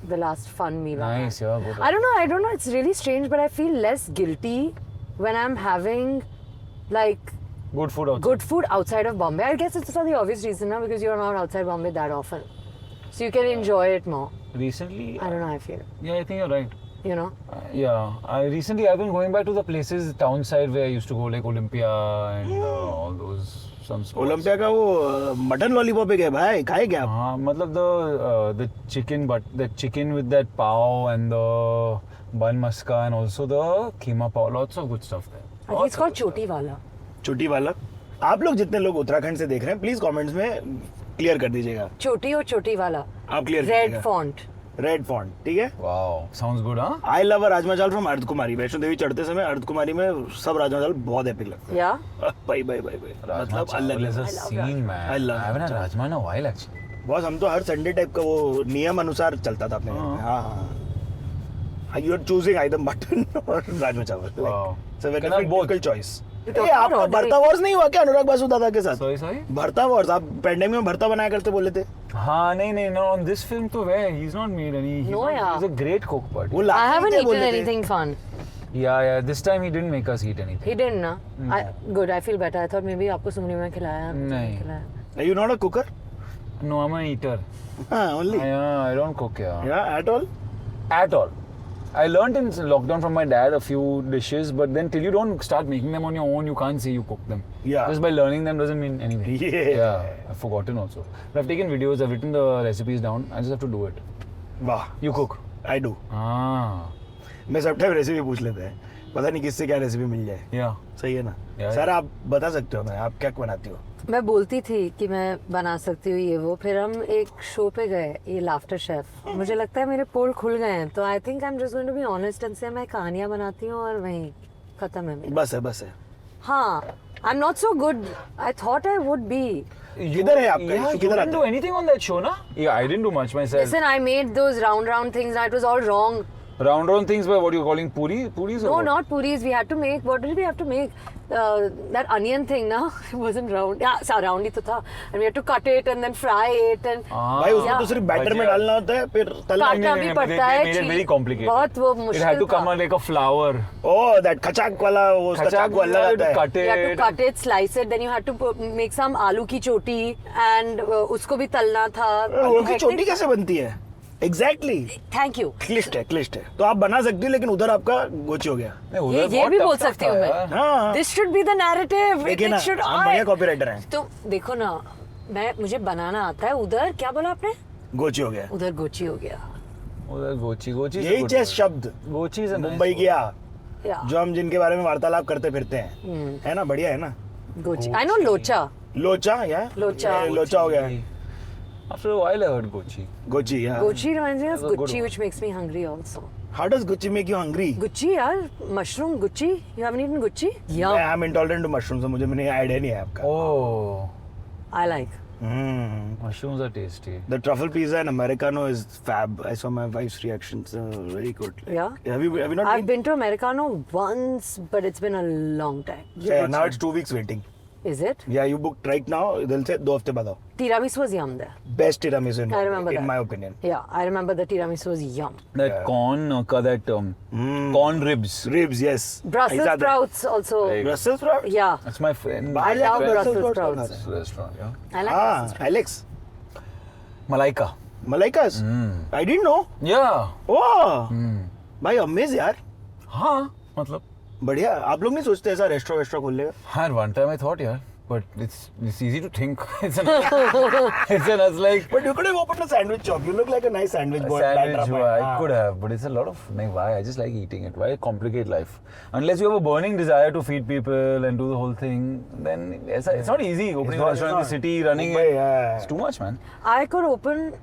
the last fun meal. I had. Nice, yeah. Good. I don't know. It's really strange, but I feel less guilty when I'm having like Good food outside. good food outside of Bombay. I guess it's for the obvious reason now because you're not outside Bombay that often, so you can enjoy it more. Recently, I don't know. I feel, yeah, I think you're right. you know. Yeah, I've been going back to the places town side where I used to go, like Olympia and all those some spots. Olympia का वो mutton lollipop पे गए भाई, खाए क्या आप? हाँ, मतलब the chicken with that pav and the bun maska and also the keema pav, lots of good stuff there. I think it's called Choti Wala. छोटी वाला. आप लोग जितने लोग उत्तराखंड से देख रहे हैं प्लीज कमेंट्स में क्लियर कर दीजिएगा. Choti or Choti Wala. आप clear Red font. Red font, ठीक है. Wow, sounds good, huh? I love rajma चावल फ्रॉम अर्ध कुमारी. वैष्णो देवी चढ़ते समय अर्ध कुमारी में सब राजमा चावल बहुत एपिक लगता Yeah. है. भाई मतलब अलग is a level. scene, man. I love I haven't had Rajma. Rajma in a while, actually. Boss हम तो हर संडे टाइप का वो नियम अनुसार चलता था अपने घर में. हाँ. You are choosing either mutton और rajma chawal. Wow. It's a very Can I have both? Difficult choice. You talk ये about आपका ordering. भरता वॉर्स नहीं हुआ क्या अनुराग बासु दादा के साथ? Sorry? भरता वॉर्स. आप पेंडेमिक में भरता बनाया करते बोले थे. हाँ, नहीं, no, on this film तो where he's not made any. He's a great cook, but वो I लाते haven't थे eaten बोले थे. anything fun. yeah, this time he didn't make us eat anything. He didn't, na? Good. I feel better. I thought maybe आपको सुमनी में खिलाया. नहीं. खिलाया. Are you not a cooker? No, I'm an eater. Only. I don't cook, yeah. Yeah, at all. At all. I learned in lockdown from my dad a few dishes, but then till you don't start making them on your own, you can't say you cook them. Yeah. Just by learning them doesn't mean anything. Yeah. I've forgotten also. But I've taken videos, I've written the recipes down. I just have to do it. वाह. You cook. I do. Ah. मैं सब time recipe पूछ लेते हैं. पता नहीं किससे क्या रेसिपी मिल जाए. Yeah. सही है ना. Yeah. सर आप बता सकते हो ना आप क्या बनाती हो. मैं बोलती थी कि मैं बना सकती हूँ ये वो, फिर हम एक शो पे गए, ये लाफ्टर शेफ. मुझे लगता है मेरे पोल खुल गए हैं, तो I think I am just going to be honest and say मैं कहानियाँ बनाती हूँ और वहीं खत्म है मेरा. बस है. हाँ, I am not so good. I thought I would be. किधर है आपका Yeah, इशू you किधर didn't आता do anything on that show, na? Yeah, I didn't do much myself. Listen, I made those round things and it was all wrong. Round things by what you're calling puris or No, what? not puris. We had to make, what did we have to make? That onion thing, na? It wasn't round. Yeah, round ही तो था. And we had to cut it and then fry it and भाई उसको तो सिर्फ batter में भजिया. डालना होता है फिर तलना. काटना भी पड़ता है. Made it very complicated. बहुत वो It मुश्किल had to था. come out like a flower. Oh, that खचाक वाला वो उसका चाकू अलग you had आता to है. cut You had to it. cut it, slice it, then you had to make some आलू की चोटी and उसको भी तलना था. वो की चोटी कैसे बनती है? Exactly. Thank you. क्लिष्ट है. तो आप बना सकती हो लेकिन उधर आपका गोची हो गया. नहीं, उधर ये बहुत भी tough बोल stuff सकती हूँ था मैं. यार. हाँ. This should be the narrative. देखिए ना It should हम बढ़िया कॉपीराइटर हैं. तो देखो ना, मुझे बनाना आता है. उधर क्या बोला आपने? गोची हो गया. उधर गोची हो गया. उधर गोची is a यही good चेस word. शब्द गोची is a nice Mumbai word. किया Yeah. जो हम जिनके बारे में वार्तालाप करते फिरते हैं है ना. बढ़िया है ना. गोची. I know लोचा. लोचा या लोचा. लोचा हो गया. After a while I heard gochi. गोची या. Gucci reminds me of That's a good Gucci, one. which makes me hungry also. How does Gucci make you hungry? Gucci यार, mushroom Gucci. You haven't eaten Gucci? Yum. I am intolerant to mushrooms, तो मुझे मैंने idea नहीं है आपका. Oh, I like. mushrooms are tasty. The truffle pizza and Americano is fab. I saw my wife's reactions. Very good. Yeah. Have you not I've been to Americano once, but it's been a long time. Yeah, now it's 2 weeks waiting. Is it? Yeah, you booked right now. They'll say 2 हफ्ते बाद आओ. Tiramisu was yum there. Best tiramisu in, I remember in that. my opinion. Yeah, I remember the tiramisu was yum. That Yeah. corn, corn ribs. Ribs, yes. Brussels ऐसा था. sprouts also. Right. Brussels sprouts? Yeah. That's my friend. I love Brussels Brussels sprouts. sprouts. Restaurant, yeah. I like Ah, Brussels sprouts. Alex. Malaika. Malaikas? I didn't know. Yeah. Oh. भाई amaze यार. हाँ, मतलब. बढ़िया. आप लोग नहीं सोचते ऐसा रेस्टोरेंट खोल लेगा? At one time I thought, yeah, but it's easy to think. It's like But you could have opened a sandwich shop. You look like a nice sandwich boy. sandwich. I could have, but it's a lot of like, why? I just like eating it. Why complicate life? Unless you have a burning desire to feed people and do the whole thing, then it's not easy opening a restaurant in the city, running Mumbai, it. yeah. It's too much, man. I could open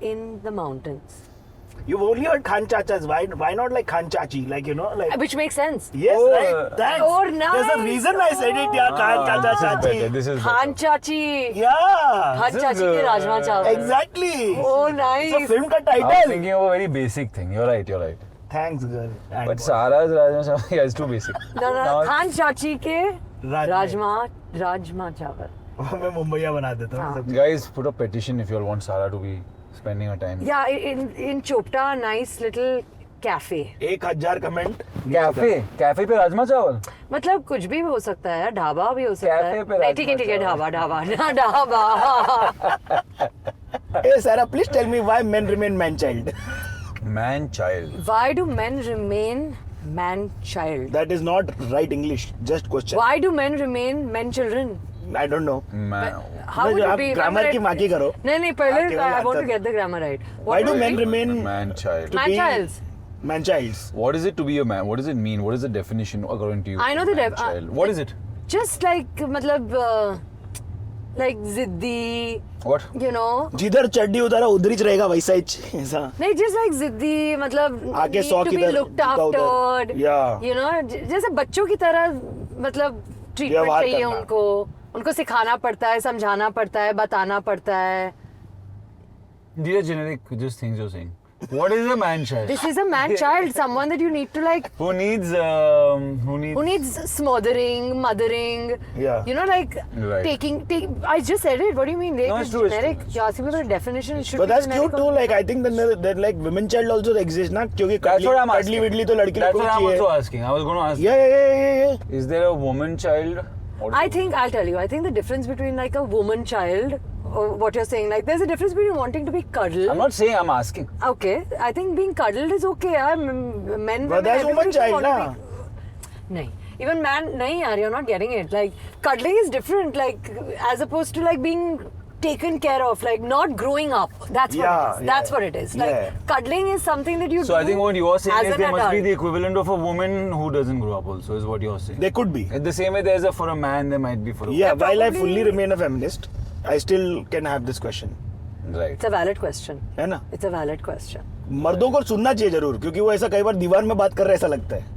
in the mountains. You've only heard Khan Chachas. Why not like Khan Chachi? Like, you know, like. Which makes sense. Yes, Oh, right. Thanks. oh, There's a nice. reason I said it, yeah. Khan Chacha This is better. Chachi. This is Khan better. Chachi. Yeah. Khan This is Chachi ke good. rajma chawal. Exactly. Oh, It's a nice. film ka I was title. thinking of a very basic thing. You're right. Thanks, girl. And But Sara's Rajma Chawal, yeah, it's too basic. No, Now- Khan Chachi ke Rajma. rajma chawal. मैं मुंबईया बना देता हूँ. सब. Guys, put a petition if you all want Sara to be spending her time. Yeah, in Chopta, a nice little cafe. 1000 comment. Cafe पे राजमा चावल. मतलब कुछ भी हो सकता है, ढाबा भी हो सकता है. कैफे पे नहीं, ठीक है, rajma dhaba dhaba. Hey Sarah, please tell me why men remain man child. Man child. Why do men remain man child? That is not right English. Just question. Why do men remain men children? I don't know. Man. How नहीं, would it आप be? grammar की माँ की करो. नहीं, पहले केवल I want आता- to get the grammar right. Why do would men it be? remain Man child. to Man be childs? man childs? What is it to be a man? What does it mean? What is the definition according to you? I know the man def- child. What is it? Just like मतलब like ziddi, What? you know. जिधर चड्डी उतारा उधर ही रहेगा वैसा ही ऐसा. नहीं, just like ziddi, मतलब आगे need 100 to be किधर, looked उधर उधर. after. Yeah. You know, जैसे बच्चों की तरह मतलब ट्रीटमेंट व्यवहार चाहिए करना. उनको सिखाना पड़ता है, समझाना पड़ता है, बताना पड़ता है. These are generic just things you're saying. What is a man child? This is a man child, someone that you need to like, Who needs who needs smothering, mothering. Yeah. You know, like Right. taking. I just said it. What do you mean? Like, No, it's true, it's generic. true, it's You're asking me for a definition. It should But be that's generic cute too. Like I think that like women child also exists ना क्योंकि That's what I'm asking. कडली Vidly तो लड़की That's लोग what को I'm चाहिए. also asking. I was going to ask. Yeah. Is there a woman child? What is I it? think I'll tell you. I think the difference between like a woman child, or what you're saying, like there's a difference between wanting to be cuddled. I'm not saying. I'm asking. Okay, I think being cuddled is okay. Men, But women, that's woman everybody child, want to na? be- Nahin. Even man, nahin yaar, you're not getting it. Like cuddling is different. Like as opposed to like being taken care of, like not growing up. That's what Yeah, it is. That's yeah. what it is. Like Yeah. cuddling is something that you So do I think what you're saying as is an there must be adult. the equivalent of a woman who doesn't grow up also, is what you're saying. They could be. In the same way there's a for a man, there might be for a Yeah, while I probably- fully remain a feminist, I still can have this question. woman. Right. It's a valid question. है ना? It's a valid question. मर्दों को सुनना चाहिए जरूर, क्योंकि वो ऐसा कई बार दीवार में बात कर रहे ऐसा लगता है.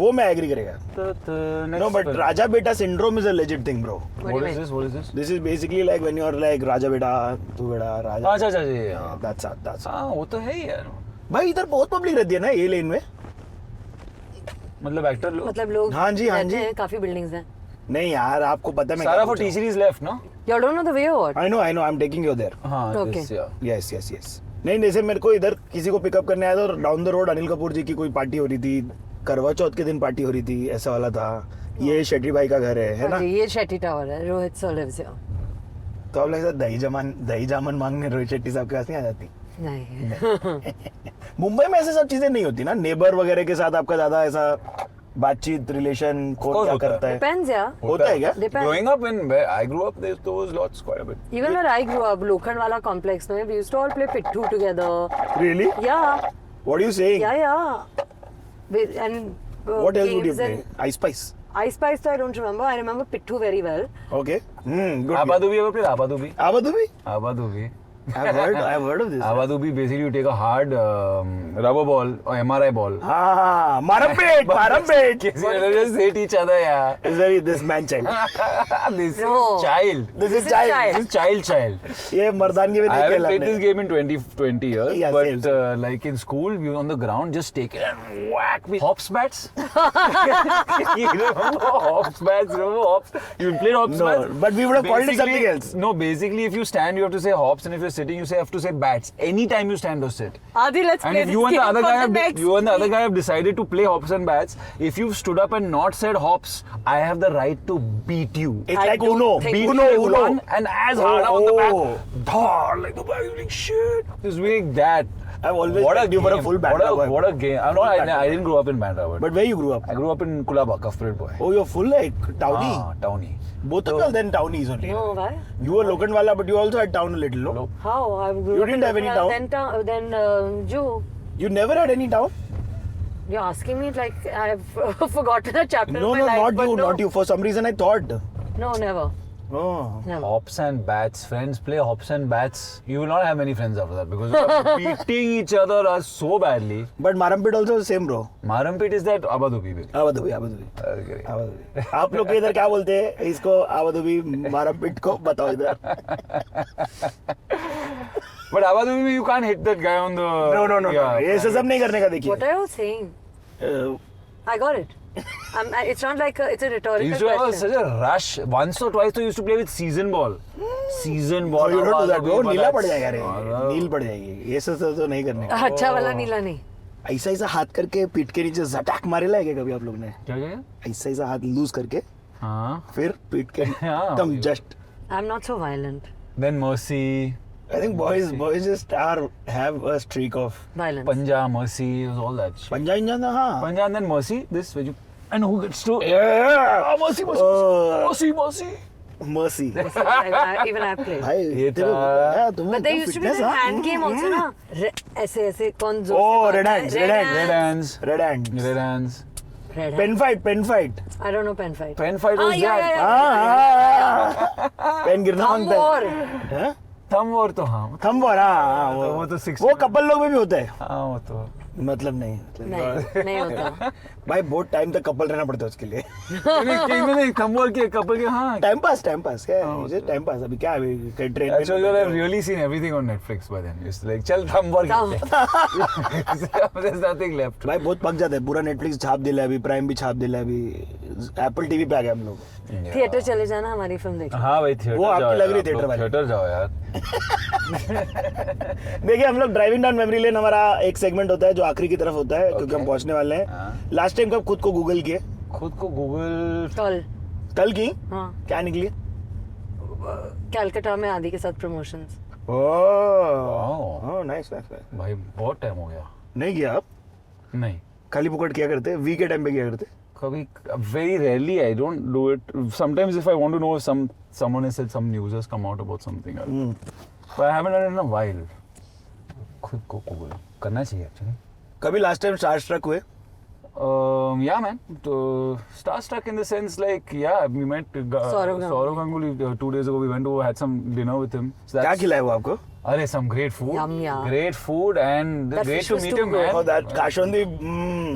वो मैं एग्री करेगा. Next No, but film. Raja Beta syndrome is a legit thing, bro. What do you What mean? is this? What is this? This is basically like when you're like Raja Beta, तू बेटा राजा. अच्छा अच्छा ये हाँ That's. हाँ वो तो है ही यार भाई इधर बहुत पब्लिक रहती है ना ये लेन में. मतलब एक्टर लोग मतलब लोग हाँ जी, हाँ रहते जी. हैं, काफी बिल्डिंग्स हैं. नहीं यार आपको पता है मैं सारा क्या for पूछ रहा T series left no? Y'all don't know the way or what? हूँ. I know I'm taking you there. हाँ Okay. this, yeah. Yes. नहीं जैसे मेरे को इधर किसी को पिकअप करने आया था और down the road Anil Kapoor ji की कोई पार्टी हो रही थी, करवा चौथ के दिन पार्टी हो रही थी, ऐसा वाला था. ये शेट्टी भाई का घर है ना? हाँ जी, ये शेट्टी टावर है. Rohit sir lives here. तो आप लगता है दही जामन मांगने रोहित शेट्टी साहब के पास नहीं आ जाती. नहीं. मुंबई में ऐसे सब चीजें नहीं होती ना, नेबर वगैरह के साथ आपका ज्यादा ऐसा बातचीत रिलेशन कौन course क्या होता है. करता है. Depends, yeah. होता है क्या? Depends. Growing up when where I grew up, there was lots quite a bit. Even where I grew up, Lokhand wala complex में, we used to all play pittu together. Really? Yeah, What are you saying? yeah. And What else would you games play? and Ice Spice. Ice Spice, I don't remember. I remember pittu very well. Okay. Good. Abadubi ever played Abadubi? Abadubi? Abadubi. I've heard of this. Abadubi basically you take a hard rubber ball or MRI ball. हाँ, Marambet. Just hit each other, yeah. This man child. This No. is child. This This is is child. child. This is child. ये मर्दानगी में I देख के haven't played this लगने. game in 20 years, Yeah, but same. like in school, we were on the ground, just take it and whack with hops bats. You remember hops bats? Remember hops? You played hops No, bats? but we would have called it Basically- something else. No, basically, if you stand, you have to say hops, and if you're sitting, you have to say bats. Anytime you stand or sit. Adi, let's And play if this you and the game other for guy the have next you and the other week. guy have decided to play hops and bats, if you've stood up and not said hops, I have the right to beat you. It's I like don't Uno. think- Beat Uno. you with one and as hard on the Oh. back. Dhar, like the back is like shit. It's like that. I've always What a liked you for a game. full What Bandra boy. what a game. I'm not, I didn't grow up in Bandra, But where you grew up? I grew up in Kulaba, Kafred boy. Oh, you're full like townie. Ah, townie. Both of you then townies only. No, why? You were Lokhandwala, but you also had town a little, no? How? I grew You up didn't in have any Lokhand, town? Then Jew. You never had any town? You're asking me like I've forgotten a chapter No, of my no, life. not but you, no. not you. For some reason, I thought. No, never. Oh. Never. Hops and bats. Friends play hops and bats. You will not have many friends after that because you're beating each other so badly. But Marampet also the same, bro. Marampet is that Abadubi. Abadubi. आप लोग के इधर क्या बोलते हैं इसको? आबादुबी मारापीट को बताओ इधर. But Abadubi, you can't hit that guy on the. No. ये सब नहीं करने का देखिए. What are you saying? I got it. It's not like it's a He rhetorical used to have question. such a rush. Once or twice, they used to play with season ball. Season ball. Oh, you don't do that, bro. Abadubi, but नीला पड़ that's- जाएगा रे. नील पड़ जाएगी. ये सब तो नहीं करने का. अच्छा वाला नीला नहीं. ऐसा हाथ करके पीठ के नीचे झटाक मारेला है क्या कभी आप लोग ने? क्या? ऐसा हाथ लूज करके हाँ. फिर पीठ के हाँ. एकदम just. I'm not so violent. Then Mercy, I think boys just have a streak of Violence. Panja, Mercy, it was all that shit. पंजा इंजन था. हाँ. Panja and then Mercy. This where you and who gets to Yeah. Mercy. Mercy. Even I played. भाई ये तेरे था- यार तुम्हें But there तो used to be fitness, the हाँ? hand game also ना. ऐसे कौन जोर Oh, से red मारता hands, है? red hands. Red hands. Red hands. Red hands. Red Pen hands. fight. I don't know pen fight. Pen fight was yeah, that. yeah. Pen गिरना Thumb मांगता war. है. हाँ? Thumb war तो हाँ. Thumb war. हाँ वो तो 60 वो कपल लोग में भी होता है. हाँ वो तो. मतलब नहीं. नहीं होता. भाई बहुत टाइम तक कपल रहना पड़ता है उसके लिए. नहीं thumb war के couple के हाँ. टाइम पास क्या है? मुझे टाइम पास अभी क्या है train That's why you have really seen everything on Netflix by then. It's like चल thumb war Thumb. There's nothing left. भाई बहुत पक जाता है. पूरा नेटफ्लिक्स छाप दिला है अभी, प्राइम भी छाप दिला है अभी, एप्पल टीवी पे आ गया हम लोग. थिएटर चले जाना हमारी फिल्म देखने. हाँ भाई थिएटर वो आपकी जाओ लग रही यार, थिएटर आप लोग वाली. थिएटर जाओ यार. देखिए हम लोग ड्राइविंग डाउन मेमोरी लेन हमारा एक सेगमेंट होता है जो आखिरी की तरफ होता है क्योंकि हम पहुंचने वाले हैं. हाँ. लास्ट टाइम कब खुद को गूगल किए? खुद को गूगल कल की हाँ. क्या निकली? कैलकाटा में आदि के साथ प्रमोशंस. Oh nice. भाई बहुत टाइम हो गया. नहीं किया आप? नहीं खाली पुकट किया करते? वी के टाइम पे किया करते? Very rarely I don't do it. Sometimes if I want to know if someone has said some news has come out about something. But I haven't done it in a while. खुद को करना चाहिए actually. कभी last time starstruck हुए? Yeah, man. So, starstruck in the sense like, yeah, we met Saurav Ganguly 2 days ago. We went over, had some dinner with him. So क्या खिलाया वो आपको? Arey, some great food. Yum, yeah. Great food and That great fish to was meet too him, good. man. Oh, that Kashandi.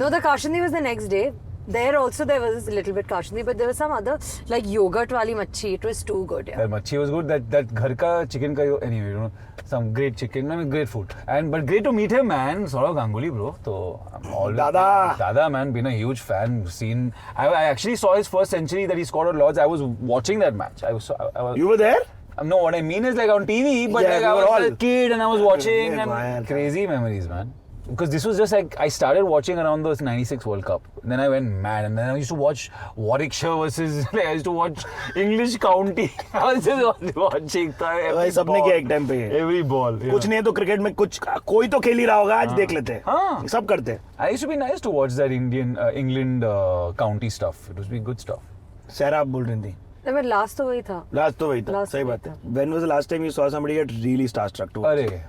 No, the Kashandi was the next day. There also there was a little bit Kashandi, but there was some other like yogurt wali machhi. It was too good. Yeah. That machi was good. That ghar ka chicken ka anyway, you know, some great chicken. I mean, great food. But great to meet him, man. Saurav Ganguly, bro. So I'm always Dada, man. Been a huge fan. I actually saw his first century that he scored at Lords. I was watching that match. I was. You were there? No, what I mean is like on TV, but Yeah, like we I were was all- a kid and I was watching Yeah, and man. crazy memories, man. Because this was just like I started watching around the '96 World Cup. Then I went mad, and then I used to watch Warwickshire versus. Like I used to watch English County. I was just watching भाई सबने किया एक time पे ये। every ball. Yeah. कुछ नहीं है तो क्रिकेट में कुछ कोई तो खेल ही रहा होगा, आज देख लेते हैं। हाँ। सब करते हैं। I used to be nice to watch that England county stuff. It was be good stuff. सहरा आप बोल रही थी। No, but last तो वही था. लास्ट तो वही था, Last सही वही बात है। था। When was the last time you saw somebody get really starstruck too? Arey.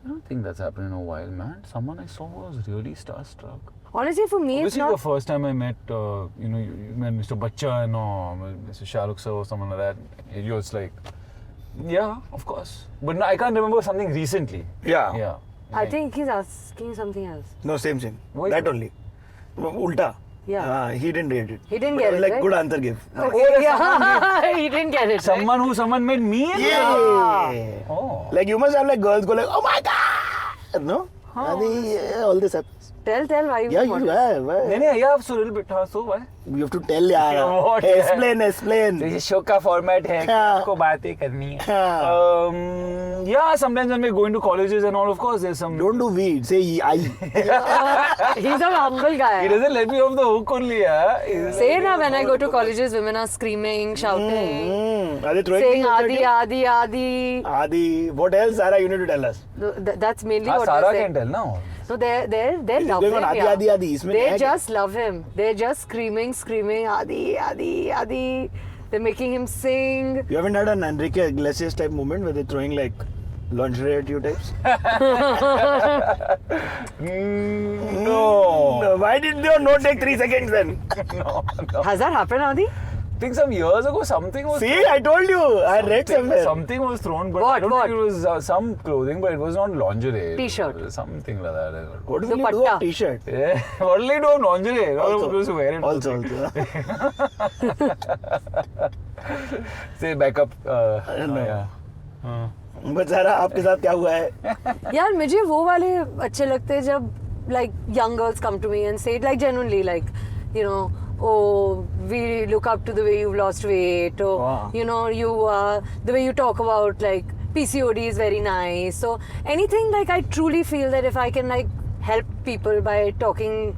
I don't think that's happened in a while, man. Someone I saw was really starstruck. Honestly, for me, This it's is the not. first time I met, you met Mr. Bachchan or Mr. Shah Rukh sir or someone like that. It was like, yeah, of course. But no, I can't remember something recently. Yeah. Yeah. I think he's asking something else. No, same. Why That so? only. Ulta. Yeah. He didn't get it. He didn't But get I was it, like, right? good answer give. Okay, yeah. He didn't get it. Right? Someone made me and Yeah. Oh. Like you must have like girls go like, oh my god. No? All this happens. Tell why you Yeah, you want have. Yeah, so a little bit. So why? You have to tell yaar. What? Explain. ये show का format है हाँ। को बातें करनी है. हाँ. Yeah, sometimes when we go into colleges and all, of course, there's some. Don't do weed. Say I. He's a humble guy. He doesn't let me off the hook only, yeah. Say na, when I go to colleges, women are screaming, shouting, Are they throwing saying things at Adi, you? Adi, Adi. Adi. What else, Sarah? You need to tell us. That's mainly हाँ, what Sarah they say. can tell now. No, they love going him. on Adi, yeah. Adi, Adi. इसमें They है क्या? just love him. They're just screaming, Adi, Adi, Adi. They're making him sing. You haven't had an Enrique Iglesias type moment where they're throwing like lingerie at you types? No. Why did they not take 3 seconds then? No. Has that happened, Adi? I think some years ago something was. See, I told you. I read somewhere. Something was thrown, but What, I don't what? think it was some clothing, but it was not lingerie. T-shirt. It was something like that. What will you do Dupatta. a t-shirt? Yeah. What will you do on lingerie? Not supposed to wear it. Also. Say back up. don't know. Yeah. But Sarah, आपके साथ क्या हुआ है? यार मुझे वो वाले अच्छे लगते हैं जब like young girls come to me and say it like genuinely like you know oh we look up to the way you've lost weight or Wow. you know you the way you talk about like PCOD is very nice. So anything like I truly feel that if I can like help people by talking,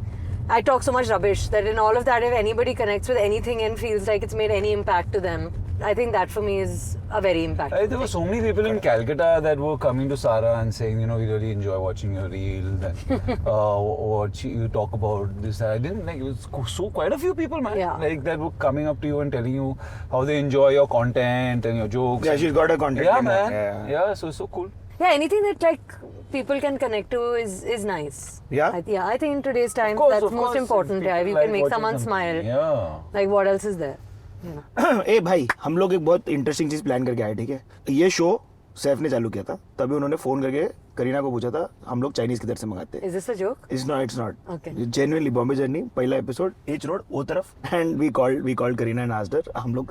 I talk so much rubbish that in all of that if anybody connects with anything and feels like it's made any impact to them, I think that for me is a very impactful. There were so many people in Calcutta that were coming to Sarah and saying, you know, we really enjoy watching your reels and what you talk about this. I didn't like it was so quite a few people, man. Yeah. Like that were coming up to you and telling you how they enjoy your content and your jokes. Yeah, she's got a content. Yeah, you know. man. Yeah, so cool. Yeah, anything that like people can connect to is nice. Yeah? I think in today's time Of course, that's of most course, important. if Yeah, if you people can make like someone watching smile. something. Yeah. Like what else is there? You know. ए भाई हम लोग एक बहुत interesting चीज plan करके आए, ठीक है? ये शो सैफ ने चालू किया था, तभी उन्होंने फोन करके करीना को पूछा था हम लोग चाइनीज किधर से मंगाते हैं. Is this a joke? It's not. Okay. Genuinely Bombay journey पहला एपिसोड एच रोड वो तरफ and we called Kareena and asked her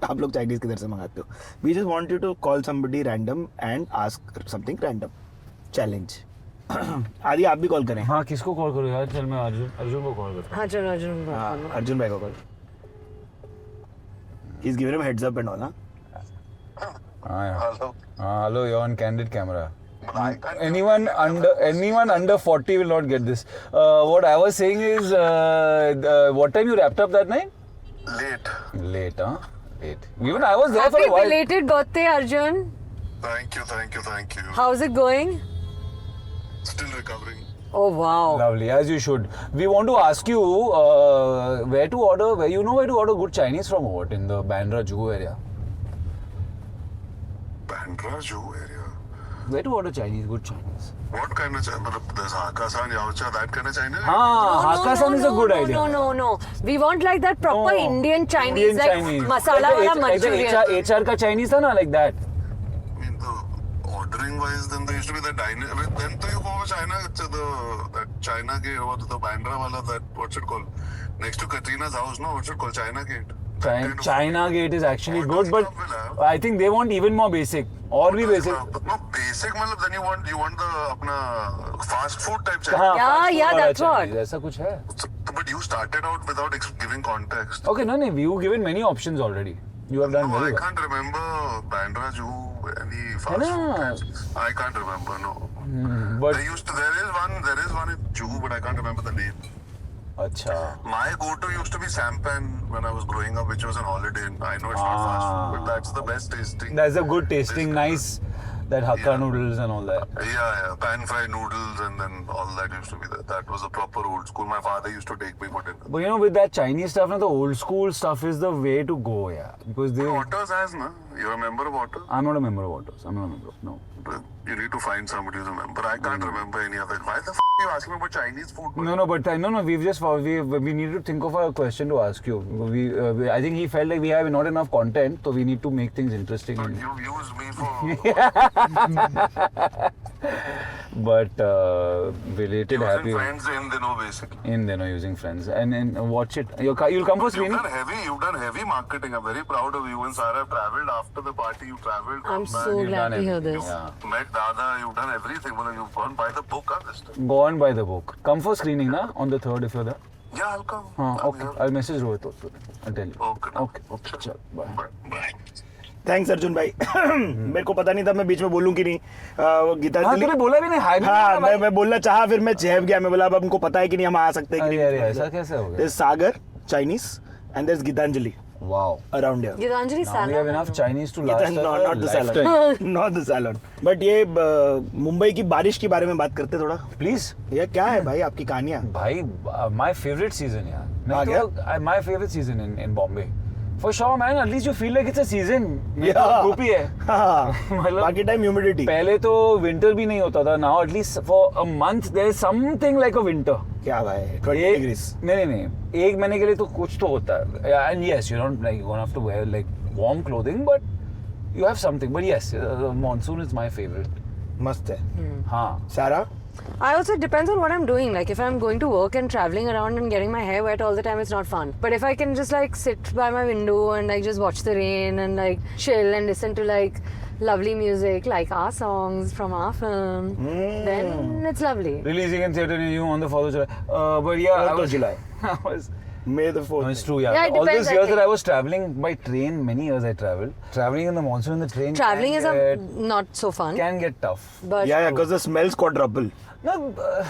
आप लोग चाइनीज किधर से मंगाते हो. We just want you to call somebody random and ask something random challenge. आदि आप भी कॉल करें. हाँ, किसको कॉल करो यार? चल मैं अर्जुन को कॉल करता हूँ. हाँ चलो अर्जुन को बात हाँ, कर लो. अर्जुन भाई को call. He's given him heads up and all, huh? हाँ, yeah. Hello. Hello, you're on candid camera. But I can't. Anyone under 40 will not get this. What I was saying is, what time you wrapped up that night? Late. Late, huh? Late. Even I was there for Happy a while. belated birthday, Arjun. Thank you. How's it going? Still recovering. Oh wow. Lovely, as you should. We want to ask you where to order. Where you know where to order good Chinese from? What in the Bandra Juhu area? Bandra Juhu area. Where to order Chinese? Good Chinese. What kind of Chinese? There's Hakkasan, Yaocha, that kind of Chinese? Ah, Hakkasan is a good idea. No. We want like that proper No. Indian Chinese, Indian like Chinese. masala wala Manchurian. Like the HR ka Chinese tha na, like that. I mean, the ordering wise, then there used to be the diner. Then to you go to China, that China gate, what the Bandra wala, that what's it called? Next to Katrina's house, no? What's it called? China gate. China Gate is actually What good, does but stuff will have? I think they want even more basic. Or be basic. No, basic, matlab, then you want the apna fast food type Chinese. हाँ, Yeah, fast food yeah, वाला that's what. Chinese, ऐसा कुछ है. But you started out without giving context. Okay, no, you've given many options already. You have done No, I very well. can't remember Bandra Juhu, any fast है food ना? types. I can't remember, no. But There is one in Juhu, but I can't remember the name. अच्छा. My go-to used to be Sampan when I was growing up, which was an holiday. I know it's not fast food, but that's the best tasting. That's a good tasting, nice. That hakka Yeah. noodles and all that. Yeah, pan-fried noodles and then all that used to be there. That was a proper old school. My father used to take me for dinner. But you know, with that Chinese stuff, now the old school stuff is the way to go, yeah. Because they. Otters has, na? You're a member of Otters? I'm not a member of Otters. I'm not a member of. No. But you need to find somebody who's a member. I can't remember any other. Why the f*** are you asking me about Chinese food? No. We've just we need to think of a question to ask you. I think he felt like we have not enough content, so we need to make things interesting. But you used me for But belated using happy friends in the know basically. in using friends and watch it. You'll come for screening. You've done heavy marketing. I'm very proud of you. And Sarah traveled after the party. You traveled. I'm come back. so You've glad done to hear everything, this. yeah. Met Dada. You've done everything. Well, you've gone by the book, this time. Go on by the book. Come for screening, na? On the 3rd if you're there. Yeah, I'll come. Okay. I'll message Rohit also. I'll tell you. Okay. Okay. Chal, bye. Bye. Thanks Arjun भाई. मेरे को पता नहीं था, मैं बीच में बोलूं कि नहीं. वो हाँ, तूने बोला भी नहीं, हाय भी नहीं हाँ, बोला भाई. मैं बोलना चाहा, फिर मैं चहप गया. मैं बोला अब हमको पता है कि नहीं हम आ सकते हैं कि अरे, नहीं. ऐसा कैसे हो गया? There's Sagar, Chinese, and there's Gitanjali Wow. around here. Gitanjali Now we have salad. enough Chinese to last us No, a not the lifetime. salon. Not the salon. But ये मुंबई की बारिश के बारे में बात करते थोड़ा. Please. ये क्या है भाई आपकी कहानियाँ? भाई, my favorite season, यार. आ गया? My favorite season in Bombay. For sure, man. At least you feel like it's a season. नहीं तो Yeah. धूप ही है. हाँ. मतलब बाकी टाइम ह्यूमिडिटी. पहले तो winter भी नहीं होता था. Now at least for a month there is something like a winter. क्या भाई? 20 एक- degrees. नहीं. एक महीने के लिए तो कुछ तो होता है. And yes, you don't like you don't have to wear like warm clothing, but you have something. But yes, monsoon is my favorite. मस्त है. हाँ. सारा? I also, it depends on what I'm doing. Like if I'm going to work and traveling around and getting my hair wet all the time, it's not fun. But if I can just like sit by my window and like just watch the rain and like chill and listen to like lovely music like our songs from our film, then it's lovely. Releasing in theatre near you on the 4th of July. But yeah, I 4th of was, July. I was. May the 4th. No, it's true, yeah. Yeah, it All depends, these I years that think. I was traveling by train, many years I traveled. Traveling in the monsoon in the train Traveling is can not so fun. can get tough. But Yeah, because the smells quadruple. No,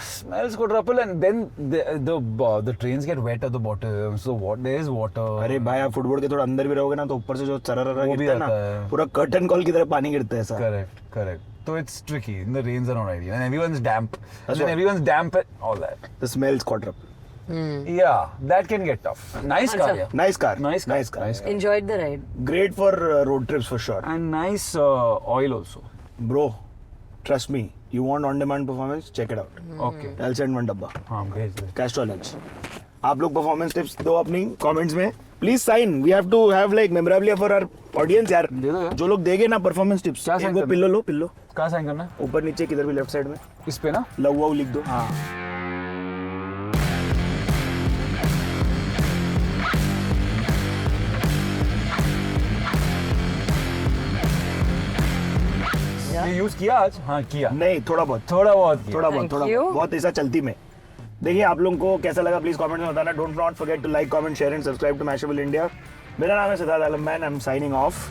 smells quadruple and then the trains get wet at the bottom. So there is water. अरे भाई आप football के थोड़ा अंदर भी रहोगे ना तो ऊपर से जो चररा वो भी गिरता है आता ना, है। पूरा कर्टन कॉल की तरह पानी गिरता है ऐसा. Correct. So it's tricky. The rains are not ideal. And everyone's damp. That's And then what- everyone's damp and all that. The smells quadruple. Yeah, that can get tough. Nice car, yeah. Nice car. Nice car. Nice car. Nice car. enjoyed the ride. Great for road trips for sure. And nice oil also. Bro, trust me. You want on-demand performance? Check it out. Okay. I'll send one डब्बा. हाँ, भेज दे. Castrol Edge. आप लोग performance tips दो अपनी comments में. Please sign. We have to have like memorabilia for our audience यार. दे दो यार. जो लोग देंगे ना परफॉर्मेंस टिप्स, क्या एक sign वो करना? पिल्लो लो, पिल्लो कहाँ साइन करना है? ऊपर नीचे किधर भी लेफ्ट साइड में इस पे ना? लव लिख दो. हाँ. ये यूज किया आज? हाँ, किया. नहीं, थोड़ा बहुत थोड़ा बहुत किया. Thank you. बहुत ऐसा चलती में. देखिए आप लोगों को कैसा लगा प्लीज कमेंट में बताना. Don't not forget to like, comment, share and subscribe to Mashable India. मेरा नाम है Siddharth Alam man. I am signing of.